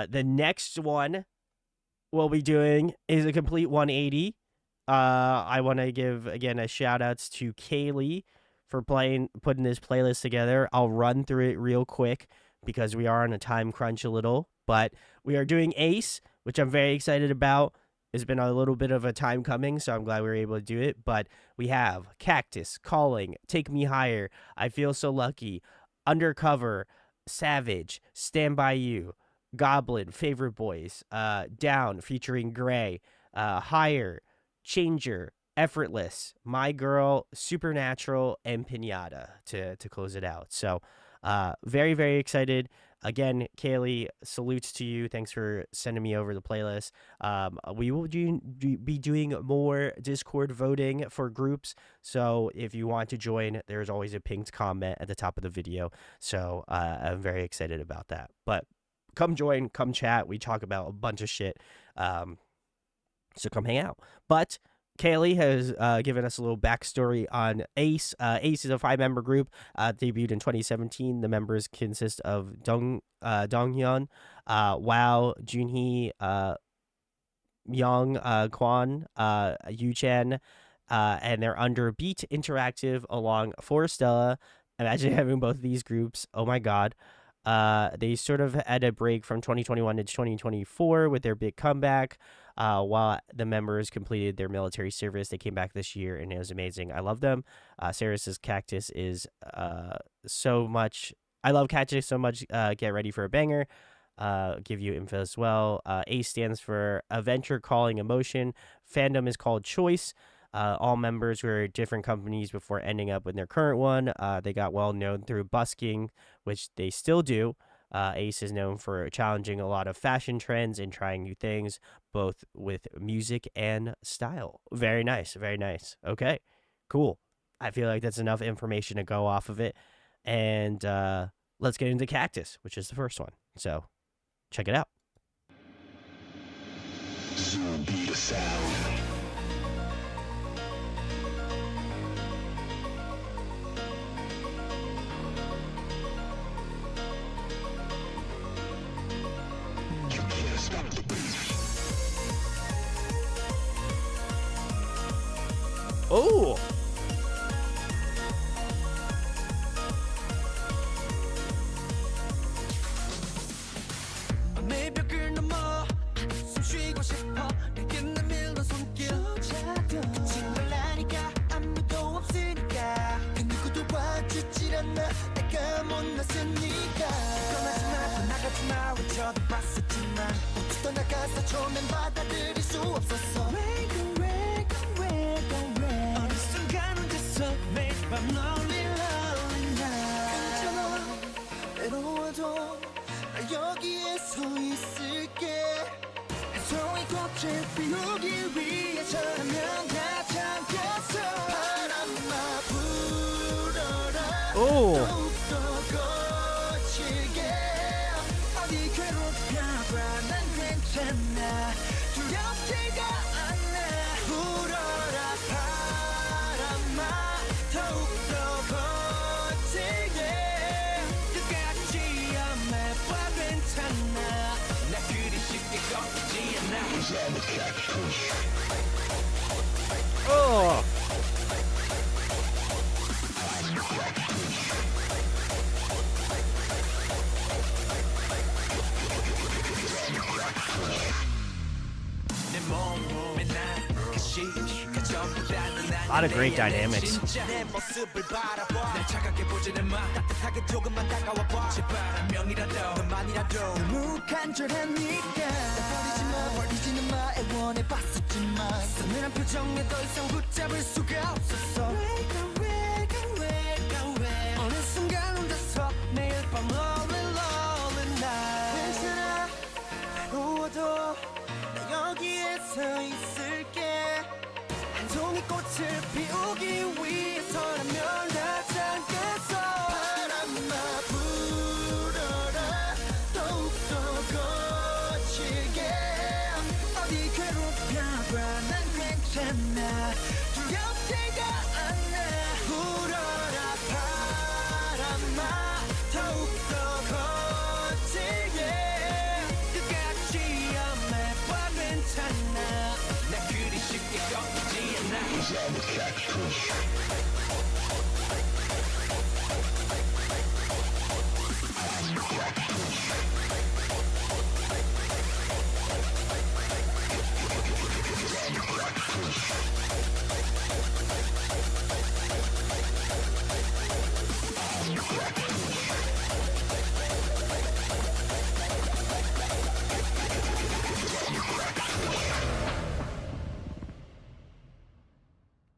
The next one we'll be doing is a complete 180. I want to give again a shout outs to Kaylee for putting this playlist together. I'll run through it real quick because we are on a time crunch a little, but we are doing A.C.E, which I'm very excited about. It's been a little bit of a time coming, so I'm glad we were able to do it. But we have Cactus, Callin, Take Me Higher, I Feel So Lucky, Undercover, Savage, Stand By You, Goblin, Favorite Boys, Down featuring Gray, Higher, Changer, Effortless, My Girl, Supernatural, and Pinata to close it out. So very, very excited. Again, Kaylee, salutes to you. Thanks for sending me over the playlist. We will be doing more Discord voting for groups. So if you want to join, there's always a pinned comment at the top of the video. So I'm very excited about that. But come join, come chat. We talk about a bunch of shit. So come hang out. But Kaylee has given us a little backstory on A.C.E. A.C.E is a 5-member group, debuted in 2017. The members consist of Donghyun, Wow, Junhee, Young, Kwon, Yuchen, and they're under Beat Interactive along Forestella. Imagine having both of these groups. Oh my god. They sort of had a break from 2021 to 2024 with their big comeback. While the members completed their military service, they came back this year, and it was amazing. I love them. Sarah says Cactus is so much. I love Cactus so much. Get ready for a banger. Give you info as well. A stands for Adventure Calling Emotion. Fandom is called Choice. All members were different companies before ending up in their current one. They got well known through busking, which they still do. A.C.E is known for challenging a lot of fashion trends and trying new things, both with music and style. Very nice. Very nice. Okay, cool. I feel like that's enough information to go off of it. And let's get into Cactus, which is the first one. So check it out. Zoom beat sound. Oh! Oh! Oh! A lot of great dynamics.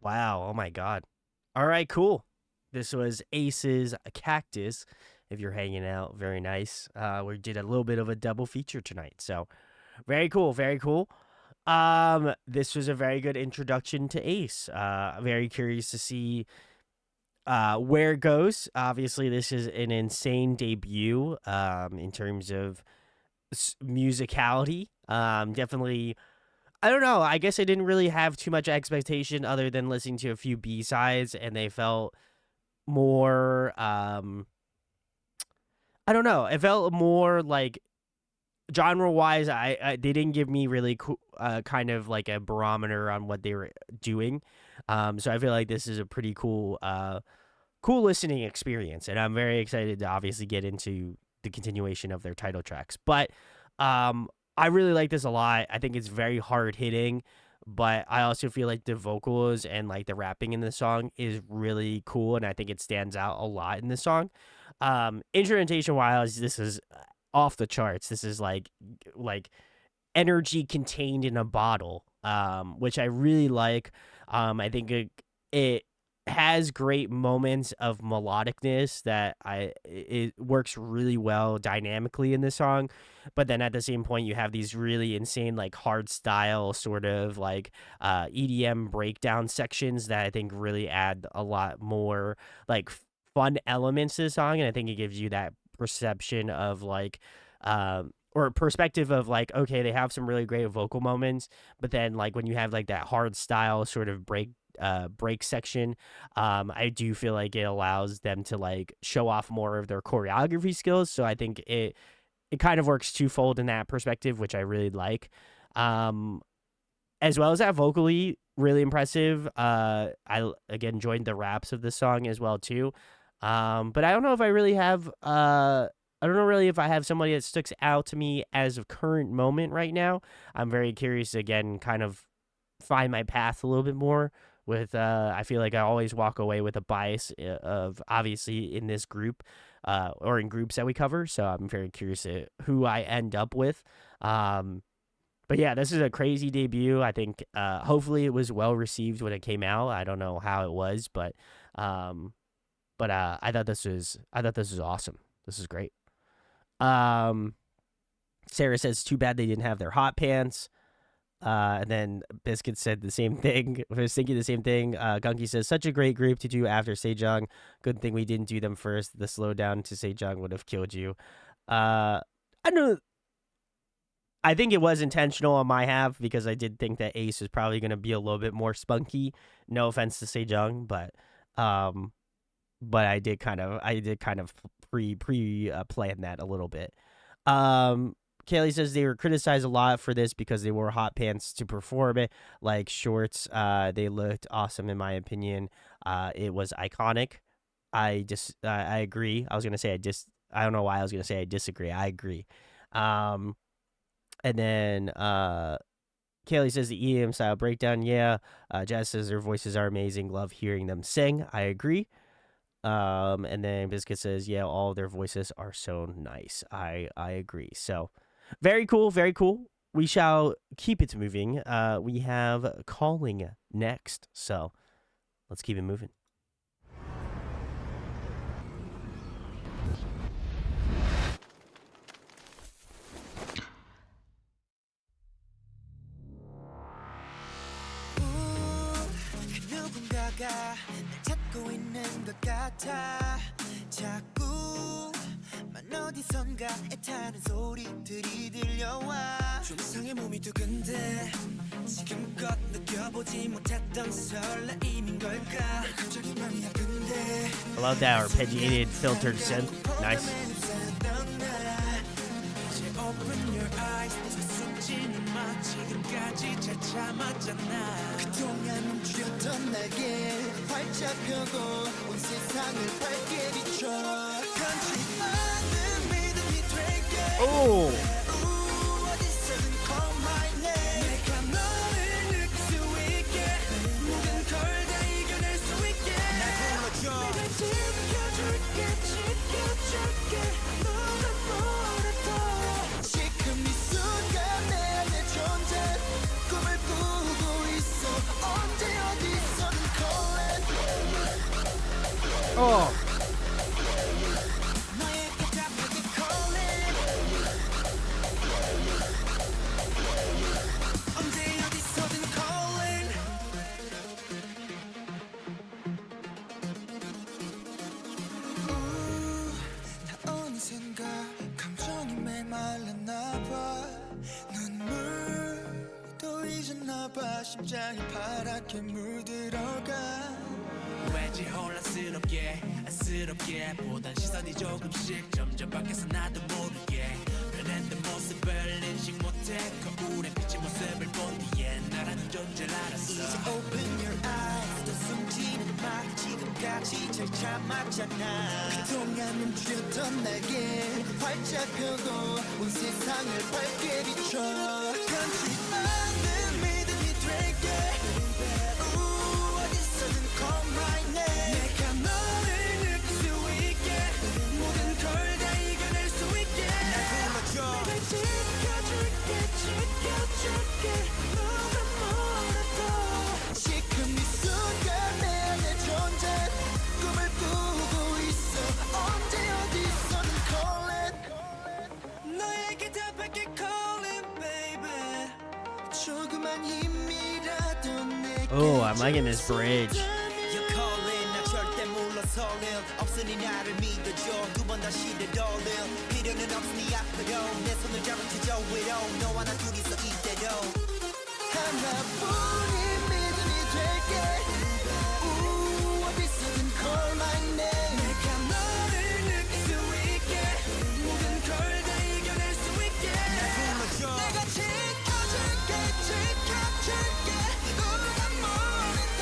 Wow. Oh my God. All right, cool. This was Ace's Cactus. If you're hanging out, very nice. We did a little bit of a double feature tonight. So very cool. Very cool. This was a very good introduction to Ace. Very curious to see where it goes. Obviously, this is an insane debut in terms of musicality. Definitely I don't know. I guess I didn't really have too much expectation other than listening to a few B sides, and they felt more. I don't know. It felt more like genre wise. They didn't give me really kind of like a barometer on what they were doing. So I feel like this is a pretty cool listening experience, and I'm very excited to obviously get into the continuation of their title tracks. But I really like this a lot. I think it's very hard hitting, but I also feel like the vocals and like the rapping in the song is really cool, and I think it stands out a lot in the song. Instrumentation wise, this is off the charts. This is like energy contained in a bottle, which I really like. I think it has great moments of melodicness that it works really well dynamically in the song, but then at the same point you have these really insane like hard style sort of like EDM breakdown sections that I think really add a lot more like fun elements to the song, and I think it gives you that perception of like or perspective of like, okay, they have some really great vocal moments, but then like when you have like that hard style sort of break section, I do feel like it allows them to like show off more of their choreography skills. So I think it kind of works twofold in that perspective, which I really like. As well as that vocally really impressive. I again enjoyed the raps of the song as well too. But I don't know if I really have I don't know really if I have somebody that sticks out to me as of current moment right now. I'm very curious to, again, kind of find my path a little bit more with I feel like I always walk away with a bias of obviously in this group or in groups that we cover. So I'm very curious to who I end up with. But yeah, this is a crazy debut. I think hopefully it was well received when it came out. I don't know how it was, but I thought this was awesome. This is great. Sarah says, "Too bad they didn't have their hot pants." And then Biscuit said the same thing. I was thinking the same thing. Gunky says, "Such a great group to do after Sejong. Good thing we didn't do them first. The slowdown to Sejong would have killed you." I know. I think it was intentional on my half because I did think that Ace was probably going to be a little bit more spunky. No offense to Sejong, but I did kind of pre plan that a little bit. Kaylee says they were criticized a lot for this because they wore hot pants to perform it, like shorts. They looked awesome in my opinion. It was iconic. I agree. I was gonna say I don't know why I was gonna say I disagree. I agree. And then Kaylee says the EDM style breakdown. Yeah. Jazz says their voices are amazing. Love hearing them sing. I agree. And then Biscuit says, yeah, all their voices are so nice. I agree. So very cool, very cool. We shall keep it moving. We have Callin next. So let's keep it moving. 누군가가 날 찾고 있는 것 같아. 자꾸만 어디선가 애타는 소리들이 들려와. 좀 이상해 몸이 두근데 지금껏 느껴보지 못했던 설레임인 걸까. 갑자기 맘이 아픈데. I love that arpeggiated filtered synth. Nice. Open your eyes. 숨지는 마 지금까지 잘 참았잖아. 그동안 멈추었던 날개 활짝 펴고 온 세상을 밝게 비춰. 변치 않는 믿음이 될게. Oh. 어디서든 call my name. 내가 너를 느낄 수 있게. 모든 걸 다 이겨낼 수 있게. 날 불러줘. 내가 지켜줄게 지켜줄게. 너는 뭐라도 지금 이 순간 내 안에 존재. 꿈을 꾸고 있어. 언제 어디서든 Oh. 너에게 답하게 calling 언제 어디서든 calling 나 어느샌가 감정이 메말랐나봐 눈물도 잊었나봐 심장이 파랗게 물들어가 왠지 혼란스럽게 안쓰럽게 보던 시선이 조금씩 점점 바뀌어서 나도 모르게 변했던 모습을 인식 못해 거울에 비친 모습을 본 뒤에 나라는 존재를 알았어 이제 open your eyes 또 숨지는 마 지금까지 잘 참았잖아 그동안 멈추던 날개 활짝 펴고 온 세상을 밝게 비춰 변치 않는 믿음이 될게 어디서든 call my name 내가 너를 느낄 수 있게 모든 걸 다 이겨낼 수 있게 날 불러줘 내가 지켜줄게 누가 뭐라도 지금 이 순간에 내 존재 꿈을 꾸고 있어 언제 어디서든 calling 너에게 답할게 calling baby 조그만 힘이라도 내게 Oh, I'm liking this bridge. You're calling 나 절대 물러서는 없으니 나를 믿어줘 두 번 다시 되돌려 필요는 없으니 앞으로 내 손을 잡은 그저 위로 너와 나 둘이서 이대로 하나뿐인 믿음이 될게 어디서든 call my name 내가 너를 느낄 수 있게 모든 걸 다 이겨낼 수 있게 날 불러줘 내가 지켜줄게 누가 뭐래도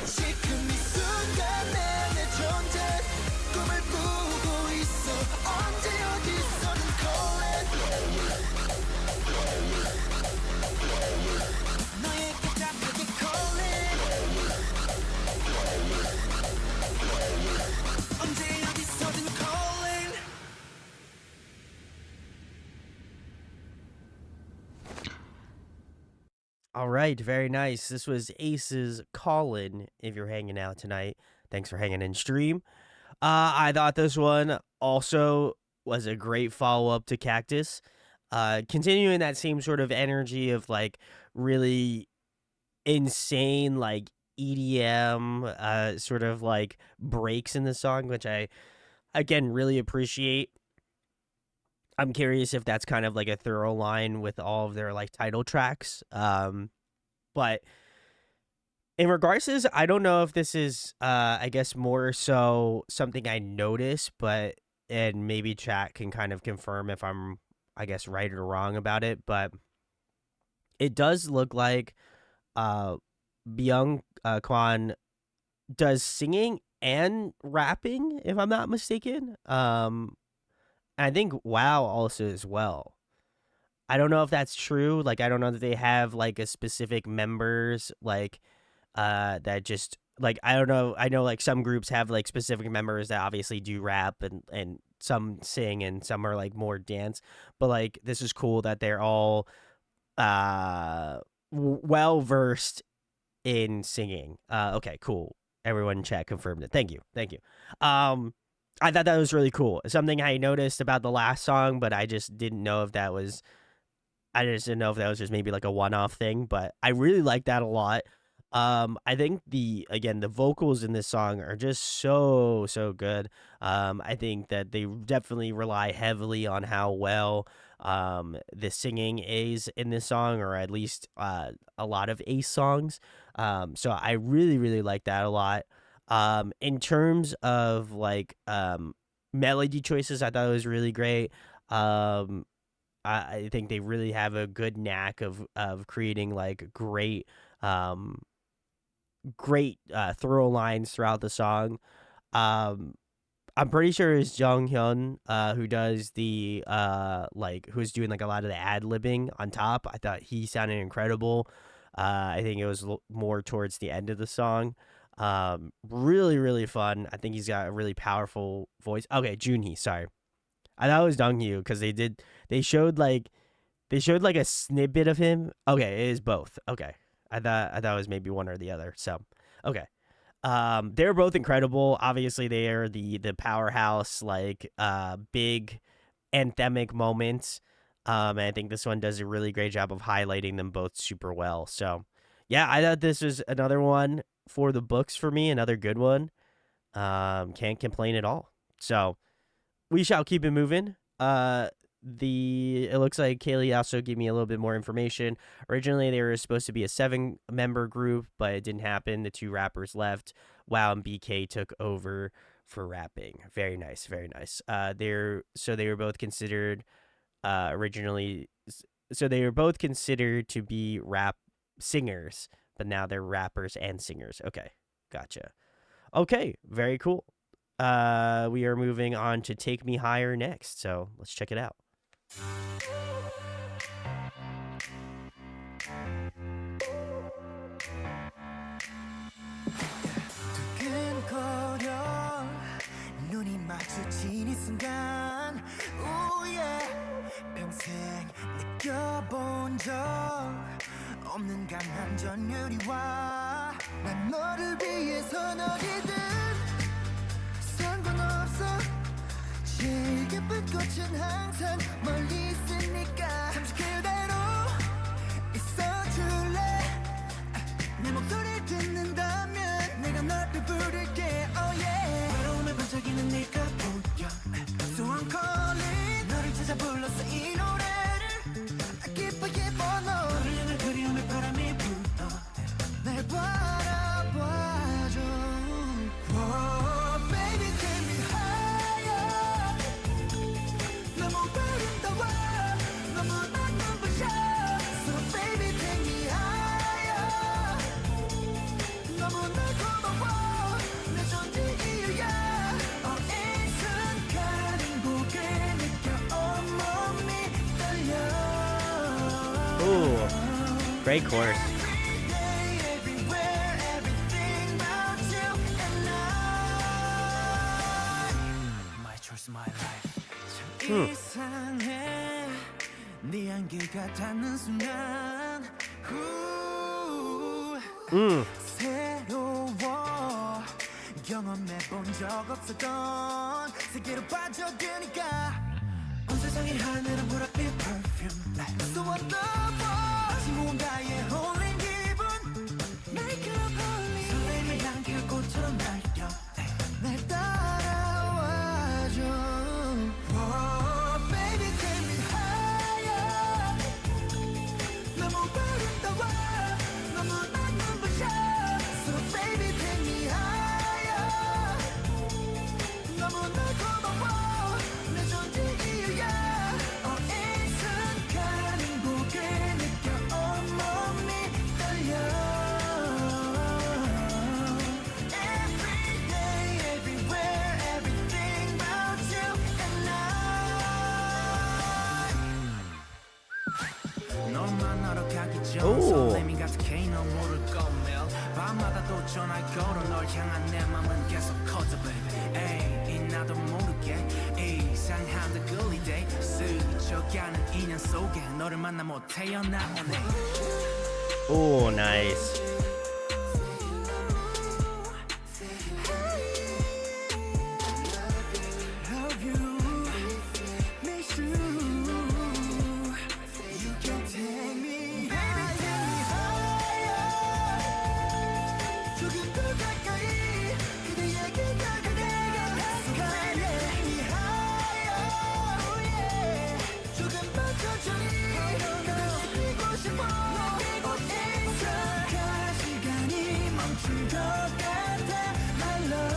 지금 이 순간에 내 존재 꿈을 꾸고 있어 언제 어디서든 calling 너에게 답하게 calling 언제 어디서든 calling All right, very nice. This was Ace's Callin. If you're hanging out tonight, thanks for hanging in stream. I thought this one also was a great follow up to Cactus. Continuing that same sort of energy of like really insane like EDM sort of like breaks in the song, which I again really appreciate. I'm curious if that's kind of like a thorough line with all of their like title tracks. But in regards to this, I don't know if this is I guess more so something I noticed, but and maybe chat can kind of confirm if I'm I guess right or wrong about it, but it does look like Byung Kwan does singing and rapping, if I'm not mistaken. I think WoW also as well. I don't know if that's true. Like, I don't know that they have like a specific members like that just like I don't know. I know like some groups have like specific members that obviously do rap and some sing and some are like more dance. But like this is cool that they're all well versed in singing. Okay, cool. Everyone in chat confirmed it. Thank you. Thank you. I thought that was really cool. Something I noticed about the last song, but I just didn't know if that was just maybe like a one-off thing, but I really like that a lot. I think the vocals in this song are just so good. I think that they definitely rely heavily on how well the singing is in this song, or at least a lot of Ace songs. So I really like that a lot. In terms of like melody choices, I thought it was really great. I think they really have a good knack of creating like great throw lines throughout the song. I'm pretty sure it's Jung Hyun who does the who's doing like a lot of the ad libbing on top. I thought he sounded incredible. I think it was more towards the end of the song. Really fun. I think he's got a really powerful voice. Okay, Junhee, sorry. I thought it was Donghyun because they showed like a snippet of him. Okay, it is both. Okay. I thought it was maybe one or the other. So, okay. They're both incredible. Obviously, they are the powerhouse, big anthemic moments. And I think this one does a really great job of highlighting them both super well. So, yeah, I thought this was another one for the books for me, another good one. Can't complain at all. So, we shall keep it moving. It looks like Kaylee also gave me a little bit more information. Originally, they were supposed to be a 7-member group, but it didn't happen. The 2 rappers left. Wow and BK took over for rapping. Very nice, very nice. They were both considered originally. So they were both considered to be rap singers, but now they're rappers and singers. Okay, gotcha. Okay, very cool. We are moving on to Take Me Higher next, so let's check it out. 두근거려 눈이 마주친 이 순간 평생 느껴본 적 없는 강한 전율이와 난 너를 위해선 어디든 상관없어 제일 예쁜 꽃은 항상 멀리 있으니까 잠시 그대로 있어줄래 내 목소리 듣는다면 내가 널 부를게 oh yeah 외로움에 반짝이는 네가 보여 So I'm calling 너를 찾아 불렀어 이 노래를 기뻐 너를 향한 그리움의 바람이 불어 날 바라봐줘 oh, baby take me higher 너무 아름다워 너무 난 눈부셔 So baby take me higher 너무 날 고마워 내 존재 이유야 이 순간 행복을 느껴 온몸이 떨려 Ooh, great chorus. everywhere everything about you and I My choice my life 참 이상해 네 안개가 닿는 순간 새로워 경험해본 적 없었던 세계로 빠져드니까 온 세상의 하늘은 보랏빛 perfume So what the fuck 무언가에 홀린 기분 Make it holy 설렘의 향기가 꽃처럼 날려 날 따라와줘 oh, baby take me higher 너무 아름다워 너무 난 눈부셔 So baby take me higher 너무 날 고마워 내 존재 이유야 이 순간 행복을 느껴 온몸이 떨려 Every day everywhere everything about you and I 널 만나러 가기 전 오. 설렘이 가득해 너 모를 거면 밤마다 또 전화 걸어 널 향한 내 맘은 계속 커져 baby 에이 나도 모르게 이상한 데 끌리대 스쳐가는 인연 속에 너를 만나 못 태어나오네 Oh, nice. Love you, miss you. You can take me higher. 조금 더 가까이 그대에게 다가가. Take me higher. 조금만 천천히 널 느끼고 싶어. 이 순간 시간이 멈춘 것 같아. My love.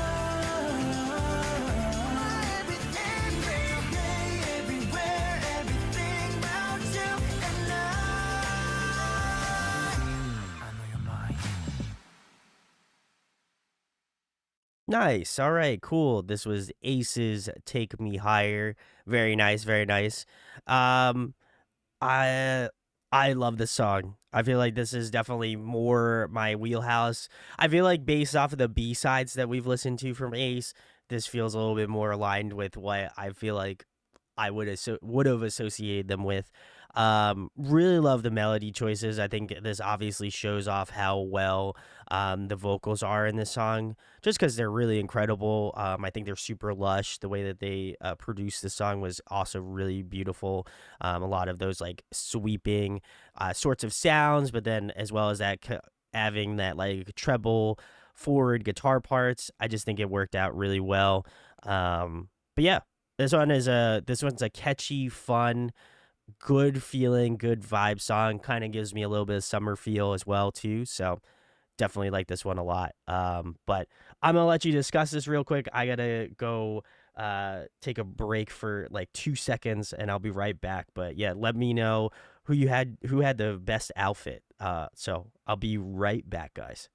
Nice. All right, cool. This was Ace's Take Me Higher. Very nice, very nice. Um I I love this song. I feel like this is definitely more my wheelhouse. I feel like based off of the B-sides that we've listened to from Ace, this feels a little bit more aligned with what I feel like I would have associated them with. Really love the melody choices. I think this obviously shows off how well the vocals are in this song, just because they're really incredible. I think they're super lush. The way that they produced the song was also really beautiful. A lot of those like sweeping sorts of sounds, but then as well as that having that like treble forward guitar parts. I just think it worked out really well. But yeah, this one's a catchy, fun, good feeling, good vibe song. Kind of gives me a little bit of summer feel as well too. So definitely like this one a lot. But I'm gonna let you discuss this real quick. I gotta go take a break for like 2 seconds, and I'll be right back. But yeah, let me know who had the best outfit. So I'll be right back, guys.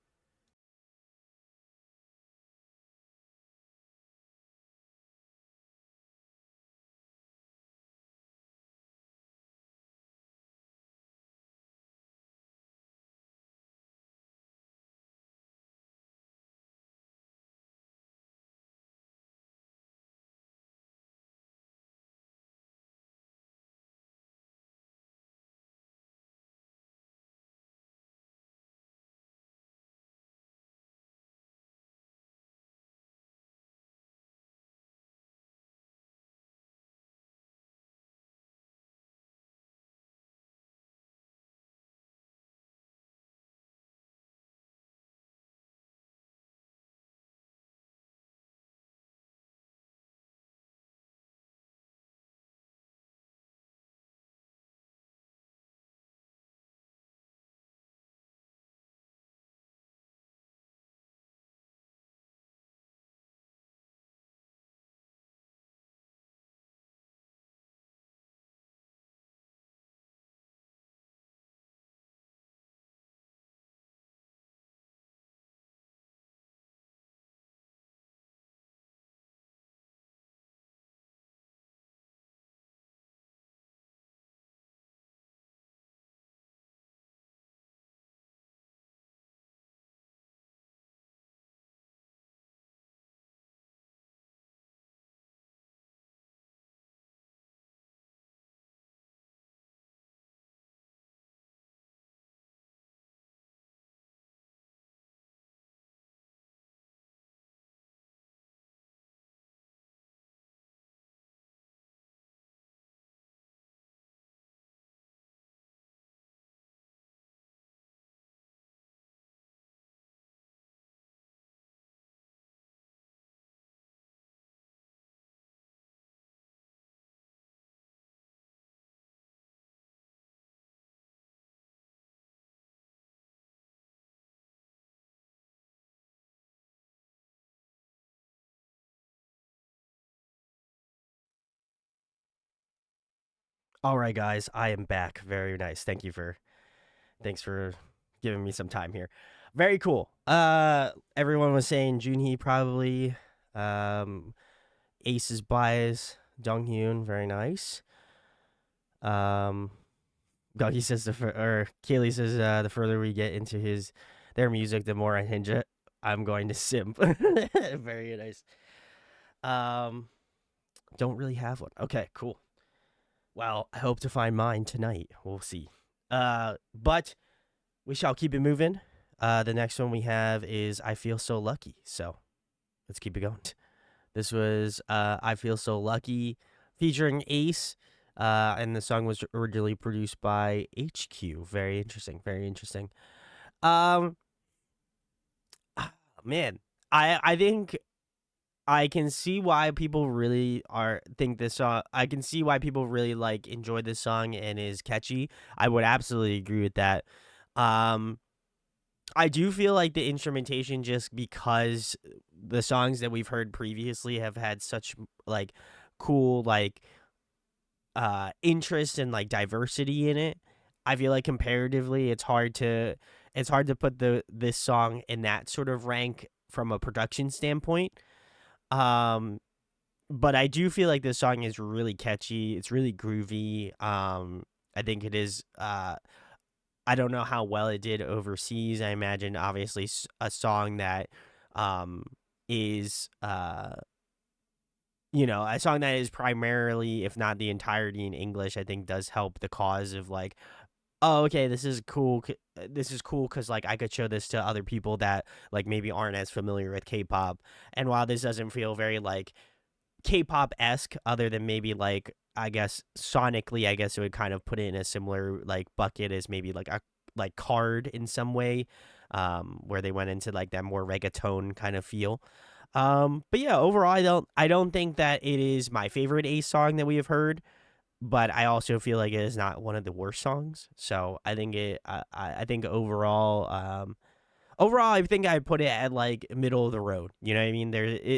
All right, guys, I am back. Very nice. Thanks for giving me some time here. Very cool. Everyone was saying Junhee probably. Ace's bias. Donghyun, very nice. Um, Gagi says or Kaylee says the further we get into their music, the more I hinge it. I'm going to simp. Very nice. Um, don't really have one. Okay, cool. Well, I hope to find mine tonight. We'll see. But we shall keep it moving. The next one we have is I Feel So Lucky. So let's keep it going. This was I Feel So Lucky featuring Ace. And the song was originally produced by HQ. Very interesting. Very interesting. Um, man, I think I can see why people really are think this song. I can see why people really like enjoy this song and is catchy. I would absolutely agree with that. Um, I do feel like the instrumentation, just because the songs that we've heard previously have had such like cool like interest and like diversity in it. I feel like comparatively it's hard to put this song in that sort of rank from a production standpoint. Um but I do feel like this song is really catchy. It's really groovy. I think it is I don't know how well it did overseas. I imagine obviously a song that um is a song that is primarily, if not the entirety, in English, I think does help the cause of like, oh, okay, this is cool. This is cool because like I could show this to other people that like maybe aren't as familiar with K-pop. And while this doesn't feel very like K-pop esque, other than maybe like I guess sonically, I guess it would kind of put it in a similar like bucket as maybe like a like Card in some way, where they went into like that more reggaeton kind of feel. But yeah, overall, I don't think that it is my favorite Ace song that we have heard, but I also feel like it is not one of the worst songs. So I think I think overall, I think I put it at like middle of the road. You know what I mean?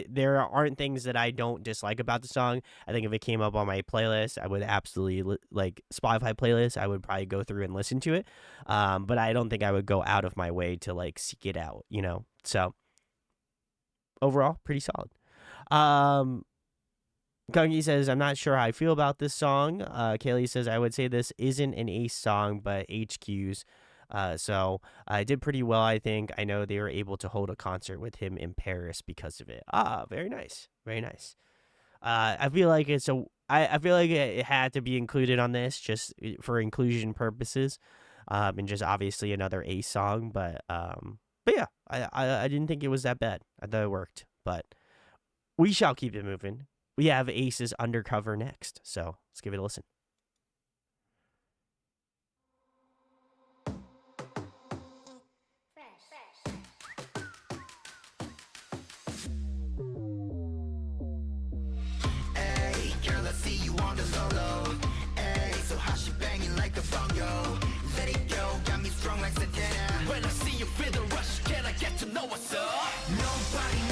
There aren't things that I don't dislike about the song. I think if it came up on my playlist, I would absolutely like Spotify playlist. I would probably go through and listen to it. But I don't think I would go out of my way to like seek it out. So overall, pretty solid. Um, Gungi says, I'm not sure how I feel about this song. Kaylee says, I would say this isn't an Ace song, but HQ's. So I did pretty well, I think. I know they were able to hold a concert with him in Paris because of it. Very nice. Very nice. I feel like I feel like it had to be included on this just for inclusion purposes. And just obviously another Ace song. But yeah, I didn't think it was that bad. I thought it worked. But we shall keep it moving. We have Ace's Undercover next, so let's give it a listen. Hey, girl, I see you on the low. Hey, so how she banging like a bongo? Let it go, got me strong like Santana. When I see you feel the rush, can I get to know what's up? Nobody,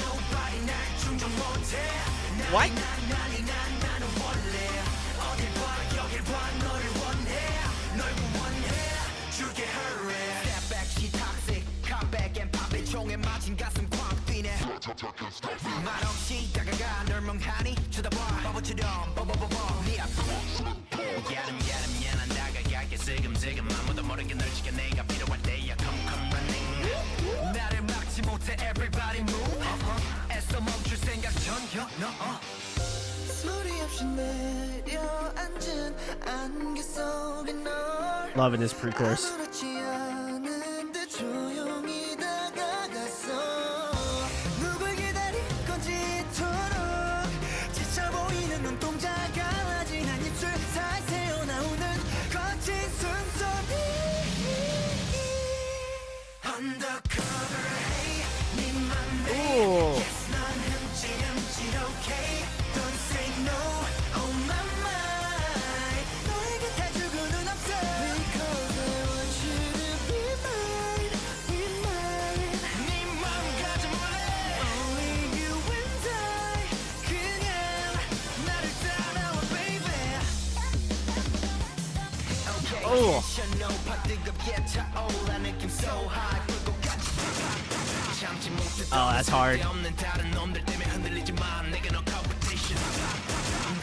날 충족 못해. What? 나는 원래 어딜 봐, 여길 봐, 너를 원해. 널 원해, 줄게 hurry. Step back, she toxic. Come back and pop it. 총에 맞은 가슴 쾅 뛰네. 말없이 다가가 널 멍하니 쳐다봐. 바보처럼 뽀뽀뽀뽀 네 앞으로. 난 다가갈게 슬금슬금 아무도 모르게 널 지켜 내가 필요할 때야 come running. 나를 막지 못해 everybody move. 애써 멈출 생각 전혀 no. 소리 없이 내려앉은 안개 속에 널 Loving this pre-chorus. 아무렇지 않은데 조용히 다가갔어. 누굴 기다릴 건지 이토록 지쳐 보이는 눈동자 갈라진 한 입술 살 새어 나오는 거친 숨소리. Undercover, hey, 네 맘에 Ooh. yes, 넌 흠칫 okay. Don't say no, oh my mind. 너에게 다 주고는 없어. Because I want you to be mine, be mine. 네 맘 가져볼래. Only you and I. 그냥 나를 따라와, baby. Okay, Oh. 텐션 높아 뜨겁게 차올라 느낌 so high. 불꽃같이 참지 못해. Oh, that's hard. 없는 다른 놈들 때문에 흔들리지 마. 내게 no competition.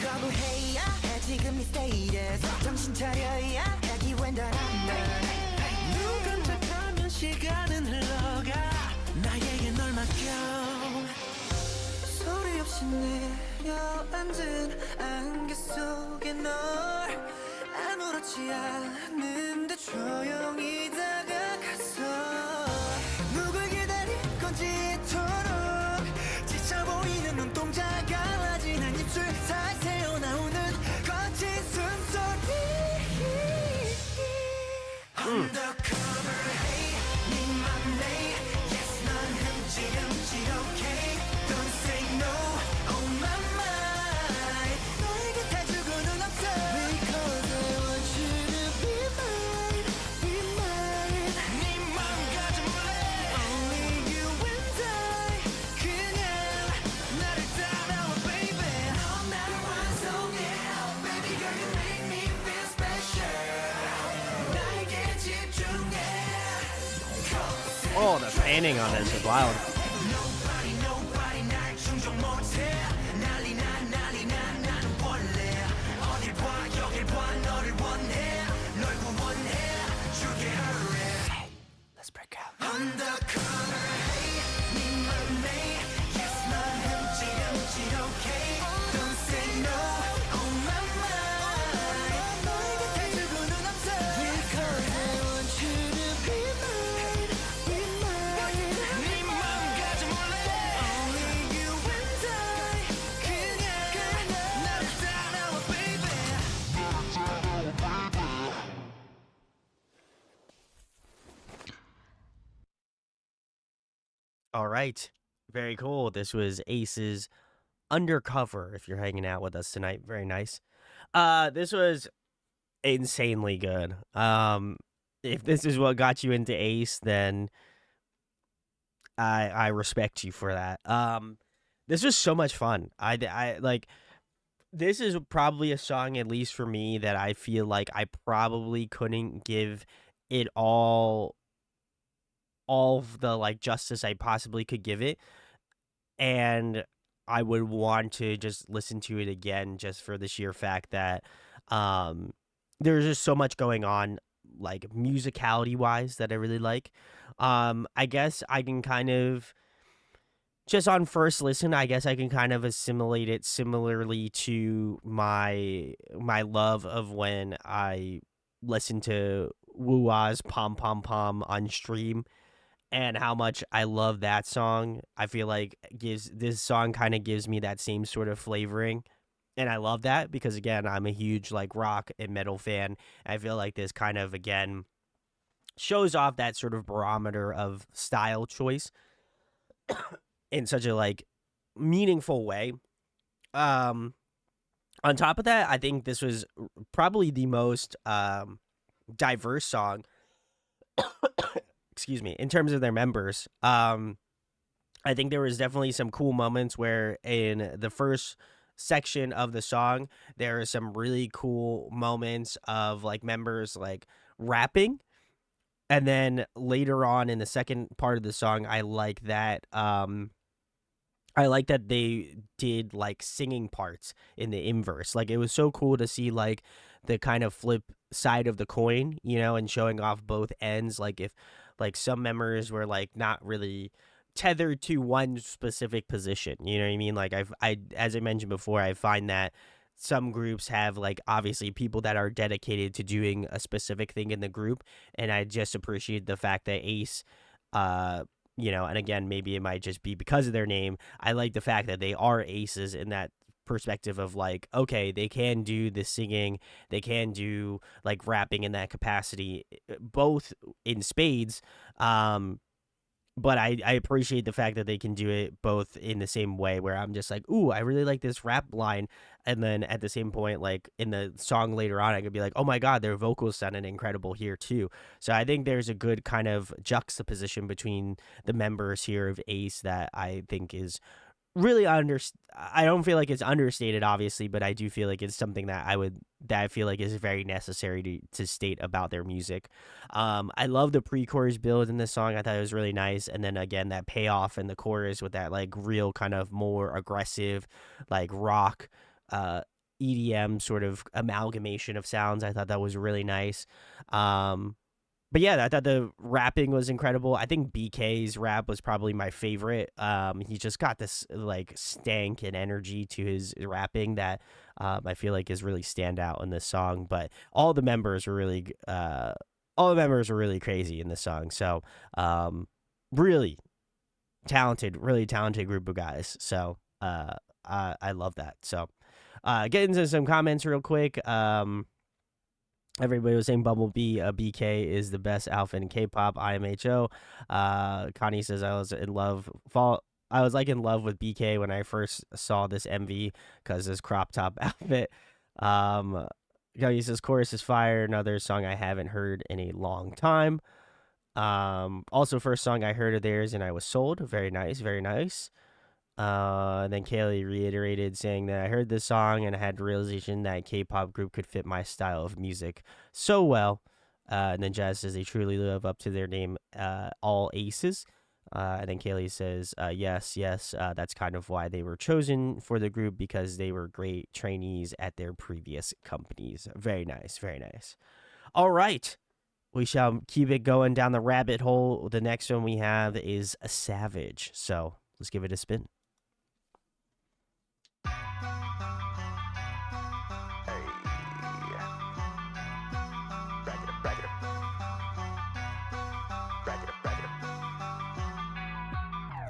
거부해야 해 지금 이 status. 정신 차려야 해 기회는 달았네. 눈 깜짝하면 시간은 흘러가. 나에게 널 맡겨. 소리 없이 내려앉은 안개 속에 널 아무렇지 않은데 조용히 다가갔어. 누굴 기다릴 건지 이토록 지쳐 보이는 눈동자 갈라진 한 입술 살 새어 나오는 거친 숨소리. Undercover, hey, 네 맘에 yes, 넌 흠칫 okay. Don't say no, oh my mind. 너에게 다 주고는 없어. Because I want you to be mine, be mine. 네 맘 가져볼래. Only you and I. 그냥 나를 따라와, baby. 넌 나를 완성해, baby girl, you make me feel special. 나에게 집중해. Oh, the panning on this is wild. Nobody 날 충족 못해. 나는 원래 어딜 봐, 여길 봐, 너를 원해. 널 구원해, 줄게 hurry. Let's break out. Undercover, hey, 네 맘에 yes, 넌 흠칫 okay. Don't All right. Very cool. This was Ace's Undercover. If you're hanging out with us tonight, very nice. This was insanely good. If this is what got you into Ace, then I respect you for that. This was so much fun. I like this is probably a song, at least for me, that I feel like I probably couldn't give it all of the like justice I possibly could give it, and I would want to just listen to it again just for the sheer fact that um there's just so much going on, like musicality wise, that I really like. I guess I can kind of just on first listen, I guess I can kind of assimilate it similarly to my love of when I listen to Woo-Ah's Pom Pom Pom on stream, and how much I love that song. I feel like gives this song kind of gives me that same sort of flavoring. And I love that because again, I'm a huge like rock and metal fan. I feel like this kind of again shows off that sort of barometer of style choice in such a like meaningful way. Um on top of that, I think this was probably the most diverse song, excuse me, in terms of their members. I think there was definitely some cool moments where in the first section of the song, there are some really cool moments of like members like rapping. And then later on in the second part of the song, I like that they did like singing parts in the inverse. Like it was so cool to see like the kind of flip side of the coin, and showing off both ends. Like if like some members were like not really tethered to one specific position, you know what I mean? Like I as I mentioned before, I find that some groups have like obviously people that are dedicated to doing a specific thing in the group, and I just appreciate the fact that Ace and again, maybe it might just be because of their name. I like the fact that they are aces in that perspective of like, okay, they can do the singing, they can do like rapping in that capacity, both in spades. But I appreciate the fact that they can do it both in the same way where I'm just like, ooh, I really like this rap line. And then at the same point, like in the song later on, I could be like, oh my God, their vocals sounded incredible here too. So I think there's a good kind of juxtaposition between the members here of Ace that I think is really I don't feel like it's understated, obviously, but I do feel like it's something that I feel like is very necessary to state about their music. I love the pre-chorus build in this song. I thought it was really nice, and then again that payoff in the chorus with that like real kind of more aggressive like rock EDM sort of amalgamation of sounds. I thought that was really nice. But yeah, I thought the rapping was incredible. I think BK's rap was probably my favorite. He just got this like stank and energy to his rapping that I feel like is really stand out in this song. But all the members were really crazy in this song. So really really talented group of guys. So I love that. So get into some comments real quick. Everybody was saying Bumblebee, BK is the best outfit in K-pop. IMHO. Connie says I was in love. I was like in love with BK when I first saw this MV because his crop top outfit. Connie says chorus is fire. Another song I haven't heard in a long time. Also first song I heard of theirs and I was sold. Very nice, very nice. And then Kaylee reiterated saying that I heard this song and I had the realization that a K-pop group could fit my style of music so well. And then Jazz says they truly live up to their name, all aces. And then Kaylee says, yes, that's kind of why they were chosen for the group because they were great trainees at their previous companies. Very nice, very nice. All right. We shall keep it going down the rabbit hole. The next one we have is a Savage. So let's give it a spin.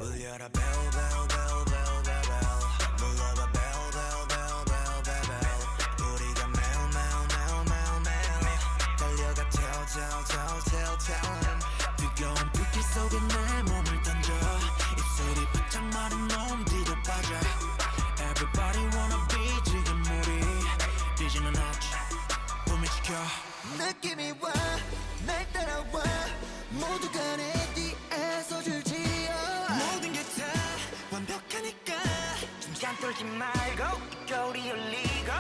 울려라 bell bell bell bell bell bell 눌러봐 bell bell bell bell bell bell 우리가 매일 매일 매일 매일 매일 달려가 tell tell tell tell tell 뜨거운 불길 속에 내 몸을 던져 모두가 내 뒤에서 줄지어 모든 게 다 완벽하니까 중간 뚫지 말고 거리 올리고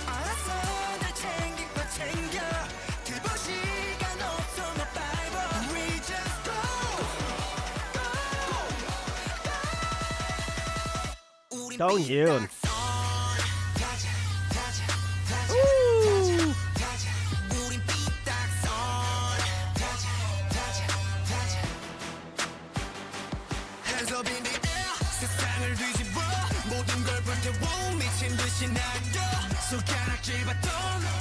알았어 날 챙길 거 챙겨 두 시간 없어 너 바이버 We just go 우린 Dongyun. Hands up in the air 세상을 뒤집어 모든 걸 불태워 미친 듯이 날려 손가락질 받던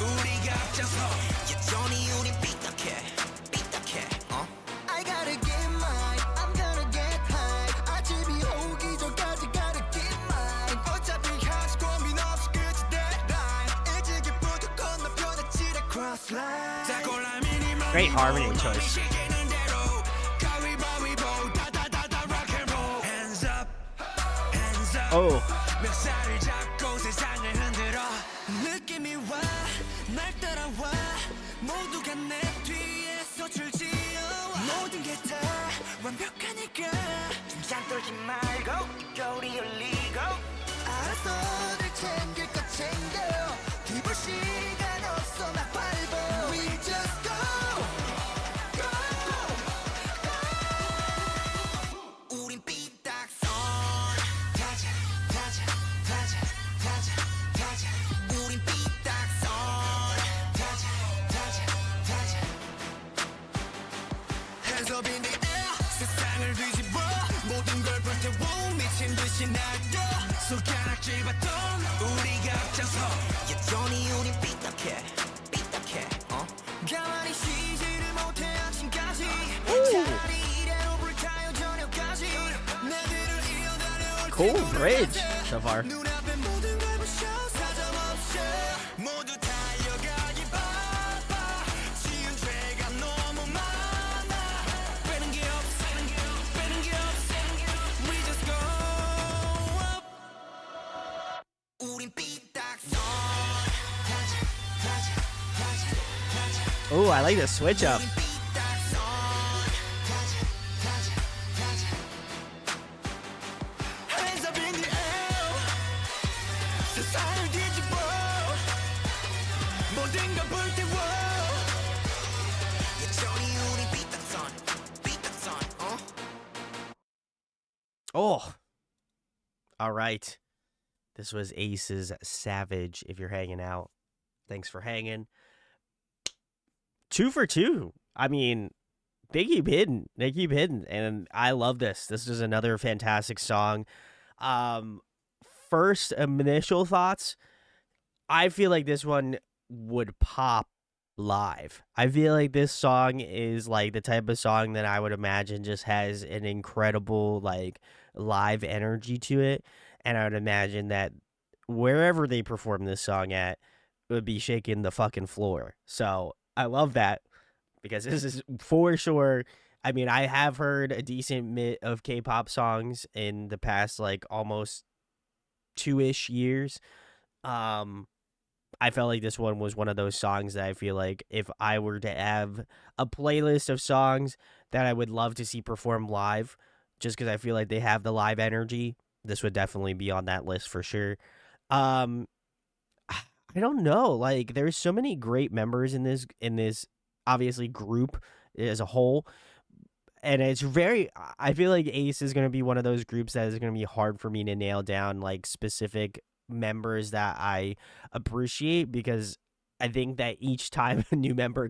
우리가 앞장서 여전히 우린 삐딱해 삐딱해 I gotta get mine I'm gonna get high 아침이 오기 전까지 gotta get mine 어차피 한시 고민 없이 끝이 deadline 일찍이부터 건너편에 칠해 cross line 자 골라 미니멀 Great harmony choice. Oh. 멱살을 잡고 세상을 흔들어 느낌이 와 날 따라와 모두가 내 뒤에서 줄지어 모든 게 다 완벽하니까 중간 뚫지 말고 거리 올리고 알았어 늘 챙길 거 챙겨 뒤볼 시간 없어 나 밟어 We just go go 우린 삐딱선 우린 삐딱선 Hands up in the air 세상을 뒤집어 모든 걸 불태워 미친 듯이 날려 손가락질 받던 우리가 앞장서 여전히 우린 삐딱해 삐딱해 가만히 쉬지를 못해 아침까지 차라리 이대로 불타요 저녁까지 내들을 이어다녀 Cool bridge so far. 눈앞에 모든 걸 부셔 사정없이 모두 달려가기 바빠 지은 죄가 너무 많아 빼는 게 없어 빼는 게 없어 We just go up 우린 삐딱선 Oh, I like the switch up. 우린 삐딱선 Hands up in the air 세상을 뒤집어 모든 걸 불태워 여전히 우린 삐딱선 삐딱선 Oh. All right. This was Ace's Savage. If you're hanging out, thanks for hanging. 2 for 2. I mean, they keep hitting. They keep hitting. And I love this. This is another fantastic song. First initial thoughts. I feel like this one would pop live. I feel like this song is like the type of song that I would imagine just has an incredible like live energy to it. And I would imagine that wherever they perform this song at would be shaking the fucking floor. So I love that because this is for sure. I mean, I have heard a decent bit of K-pop songs in the past, like almost 2-ish years. I felt like this one was one of those songs that I feel like if I were to have a playlist of songs that I would love to see perform live, just because I feel like they have the live energy, this would definitely be on that list for sure. I don't know. Like, there's so many great members in this obviously group as a whole. And it's I feel like Ace is going to be one of those groups that is going to be hard for me to nail down like specific members that I appreciate, because I think that each time a member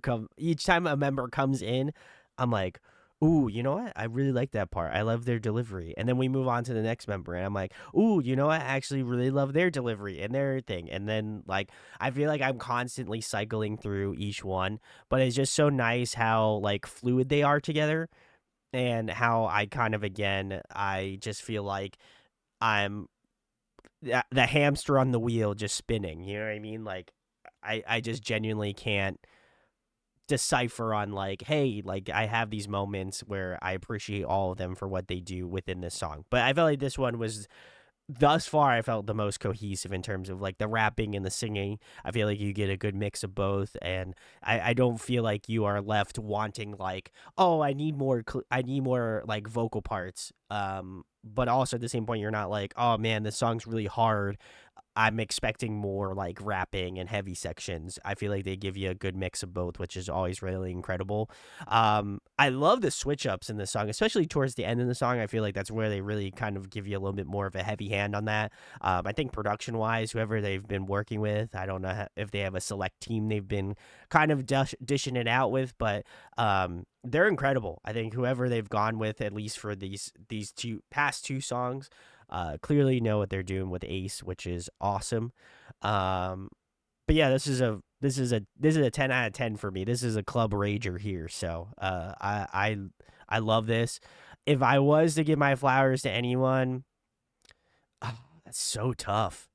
comes in, I'm like, ooh, you know what? I really like that part. I love their delivery. And then we move on to the next member and I'm like, ooh, you know what? I actually really love their delivery and their thing. And then like, I feel like I'm constantly cycling through each one, but it's just so nice how like fluid they are together, and how I kind of, again, I just feel like I'm the hamster on the wheel just spinning. You know what I mean? Like, I just genuinely can't decipher on like, hey, like I have these moments where I appreciate all of them for what they do within this song. But I felt like this one was thus far I felt the most cohesive in terms of like the rapping and the singing. I feel like you get a good mix of both, and I don't feel like you are left wanting like, oh, I need more I need more like vocal parts. But also at the same point you're not like, oh man, this song's really hard, I'm expecting more like rapping and heavy sections. I feel like they give you a good mix of both, which is always really incredible. I love the switch ups in the song, especially towards the end of the song. I feel like that's where they really kind of give you a little bit more of a heavy hand on that. I think production wise, whoever they've been working with, I don't know if they have a select team they've been kind of dishing it out with, but they're incredible. I think whoever they've gone with, at least for these two past two songs, clearly know what they're doing with A.C.E, which is awesome. But yeah, this is a 10 out of 10 for me. This is a club rager here. So I love this. If I was to give my flowers to anyone, oh, that's so tough.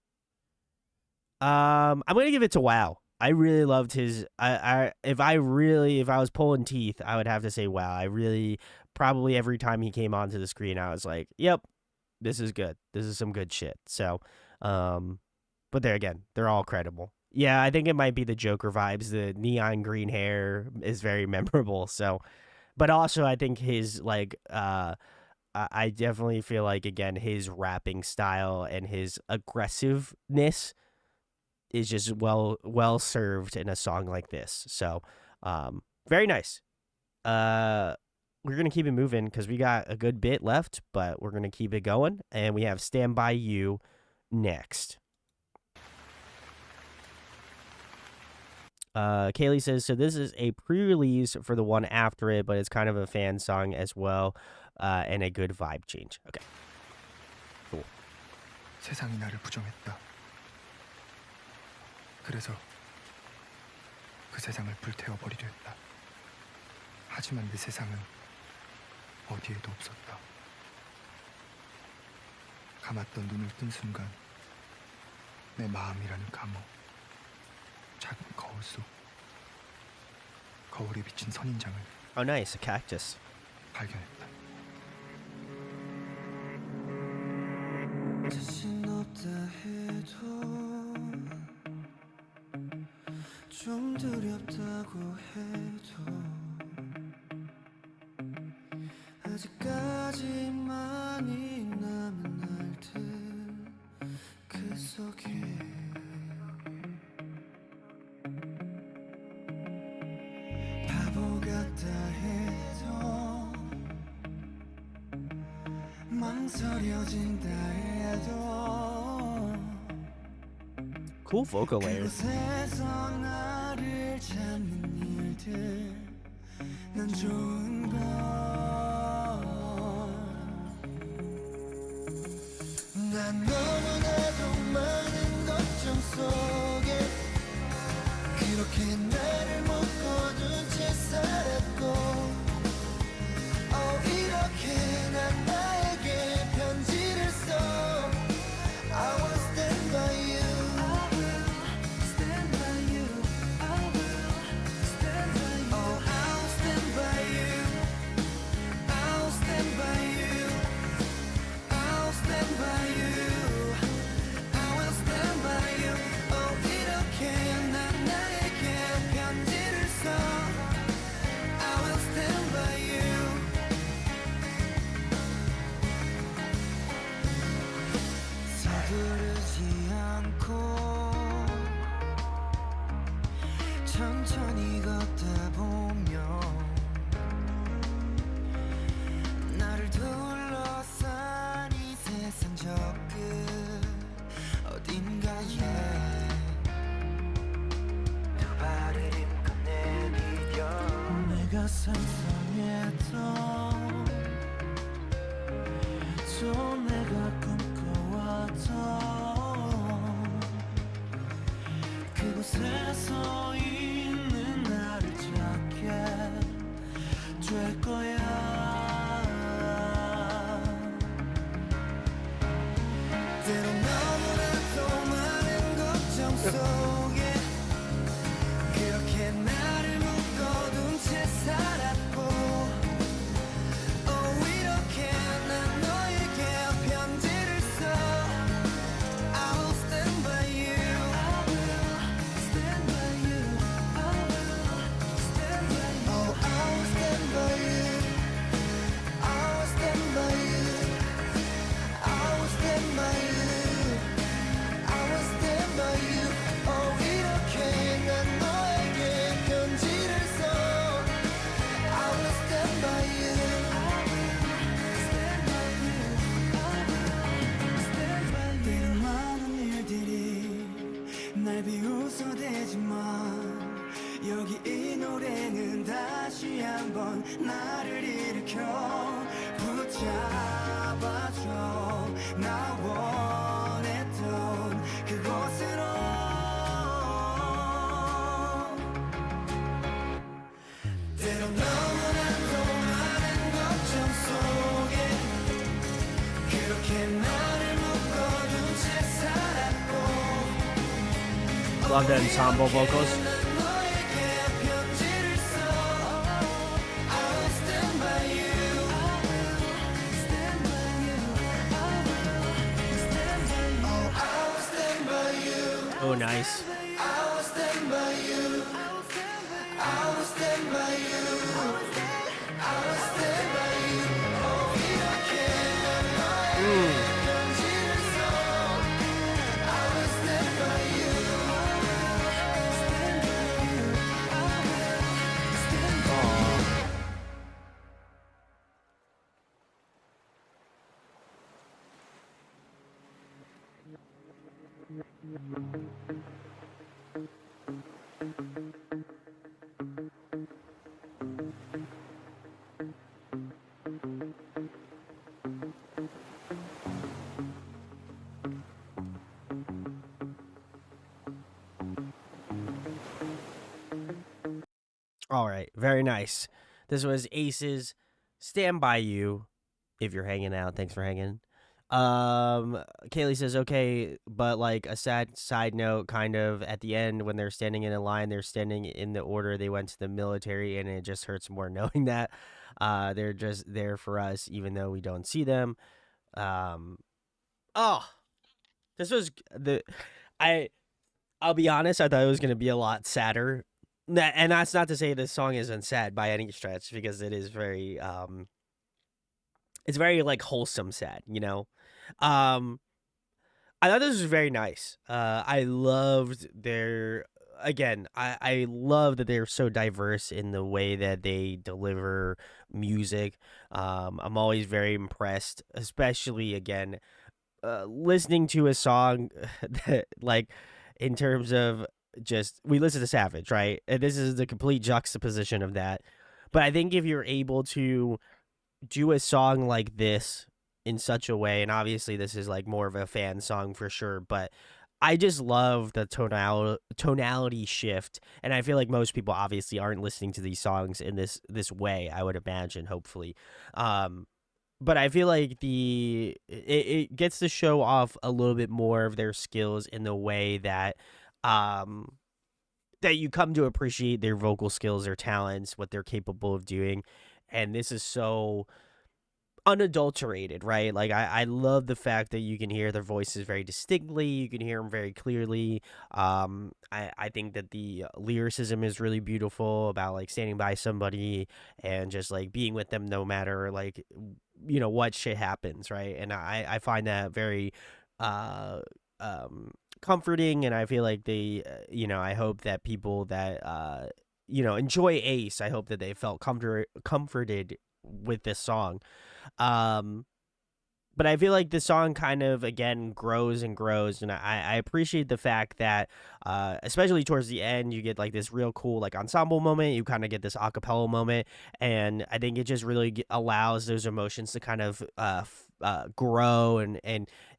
I'm gonna give it to Wow. I really loved his. If I was pulling teeth, I would have to say Wow. I really, probably every time he came onto the screen, I was like, yep, this is good. This is some good shit. So, but there again, they're all credible. Yeah, I think it might be the Joker vibes. The neon green hair is very memorable. So, but also I think his like, I definitely feel like again his rapping style and his aggressiveness is just well served in a song like this. So, very nice. We're gonna keep it moving because we got a good bit left, but we're gonna keep it going, and we have "Stand by You" next. Kaylee says, so this is a pre-release for the one after it, but it's kind of a fan song as well, and a good vibe change. Okay, cool. 세상이 나를 부정했다. 그래서 그 세상을 불태워 버리려 했다. 하지만 내 세상은 어디에도 없었다. 감았던 눈을 뜬 순간 내 마음이라는 감옥, 작은 거울 속 거울에 비친 선인장을 Oh, nice, a cactus. 발견했다. 자신 없다 해도 좀 두렵다고 해도 아직까지 많이 남은 날들 그 속에 바보 같다 해도 망설여진다 해도 Cool vocal layers. 그곳에서 나를 찾는 일들 난 좋은 걸 난 너무나도 많은 걱정 속에 그렇게 나를 묶어둔 채 살았고 이렇게 난 나에게 편지를 써 I will stand by you I will stand by you I will stand by you Oh I'll stand by you I'll stand by you I'll stand by you I will stand by you 이렇게 난 나에게 편지를 써 I will stand by you 서두르지 않고 천천히 걷다 보면 나를 둘러싼 이 세상 저 끝 어딘가에 두 발을 림고 내디뎌 내가 상상했던 또 내가 꿈꿔왔던 그곳에서 있는 나를 찾게 될 거야 때론 너무나도 많은 걱정 속에 그렇게 나를 묶어둔 채 살았고 이렇게 난 너에게 편지를 써 나를 일으켜 붙잡아줘 나 원했던 그곳으로 때론 너무나도 많은 걱정 속에 그렇게 나를 묶어둔 채 살았고 Love the ensemble vocals. 너에게 편지를 써 I will stand by you stand by you oh I will stand by you Oh, nice. I will stand by you I will stand by you I will stand by you oh 이렇게 난 너에게 편지를 써 I will stand by you stand by you I will stand by you All right, very nice. This was A.C.E's "Stand By You." If you're hanging out, thanks for hanging. Kaylee says, okay, but like a sad side note, kind of at the end when they're standing in a line, they're standing in the order they went to the military, and it just hurts more knowing that they're just there for us, even though we don't see them. Oh, this was I. I'll be honest, I thought it was gonna be a lot sadder. And that's not to say this song isn't sad by any stretch, because it is very it's very like wholesome sad, you know. Um, I thought this was very nice. I loved their again. I love that they're so diverse in the way that they deliver music. I'm always very impressed, especially again listening to a song that like in terms of just we listen to Savage, right? And this is the complete juxtaposition of that. But I think if you're able to do a song like this in such a way, and obviously this is like more of a fan song for sure, but I just love the tonality shift, and I feel like most people obviously aren't listening to these songs in this way. I would imagine, hopefully, but I feel like it gets to show off a little bit more of their skills in the way that that you come to appreciate their vocal skills, their talents, what they're capable of doing, and this is so unadulterated, right? Like I love the fact that you can hear their voices very distinctly, you can hear them very clearly. I think that the lyricism is really beautiful about like standing by somebody and just like being with them no matter like what shit happens, right? And I find that very uh comforting, and I feel like they I hope that people that enjoy Ace, I hope that they felt comforted with this song. um but I feel like the song kind of again grows and grows, and I appreciate the fact that especially towards the end you get like this real cool like ensemble moment, you kind of get this acapella moment, and I think it just really allows those emotions to kind of grow, and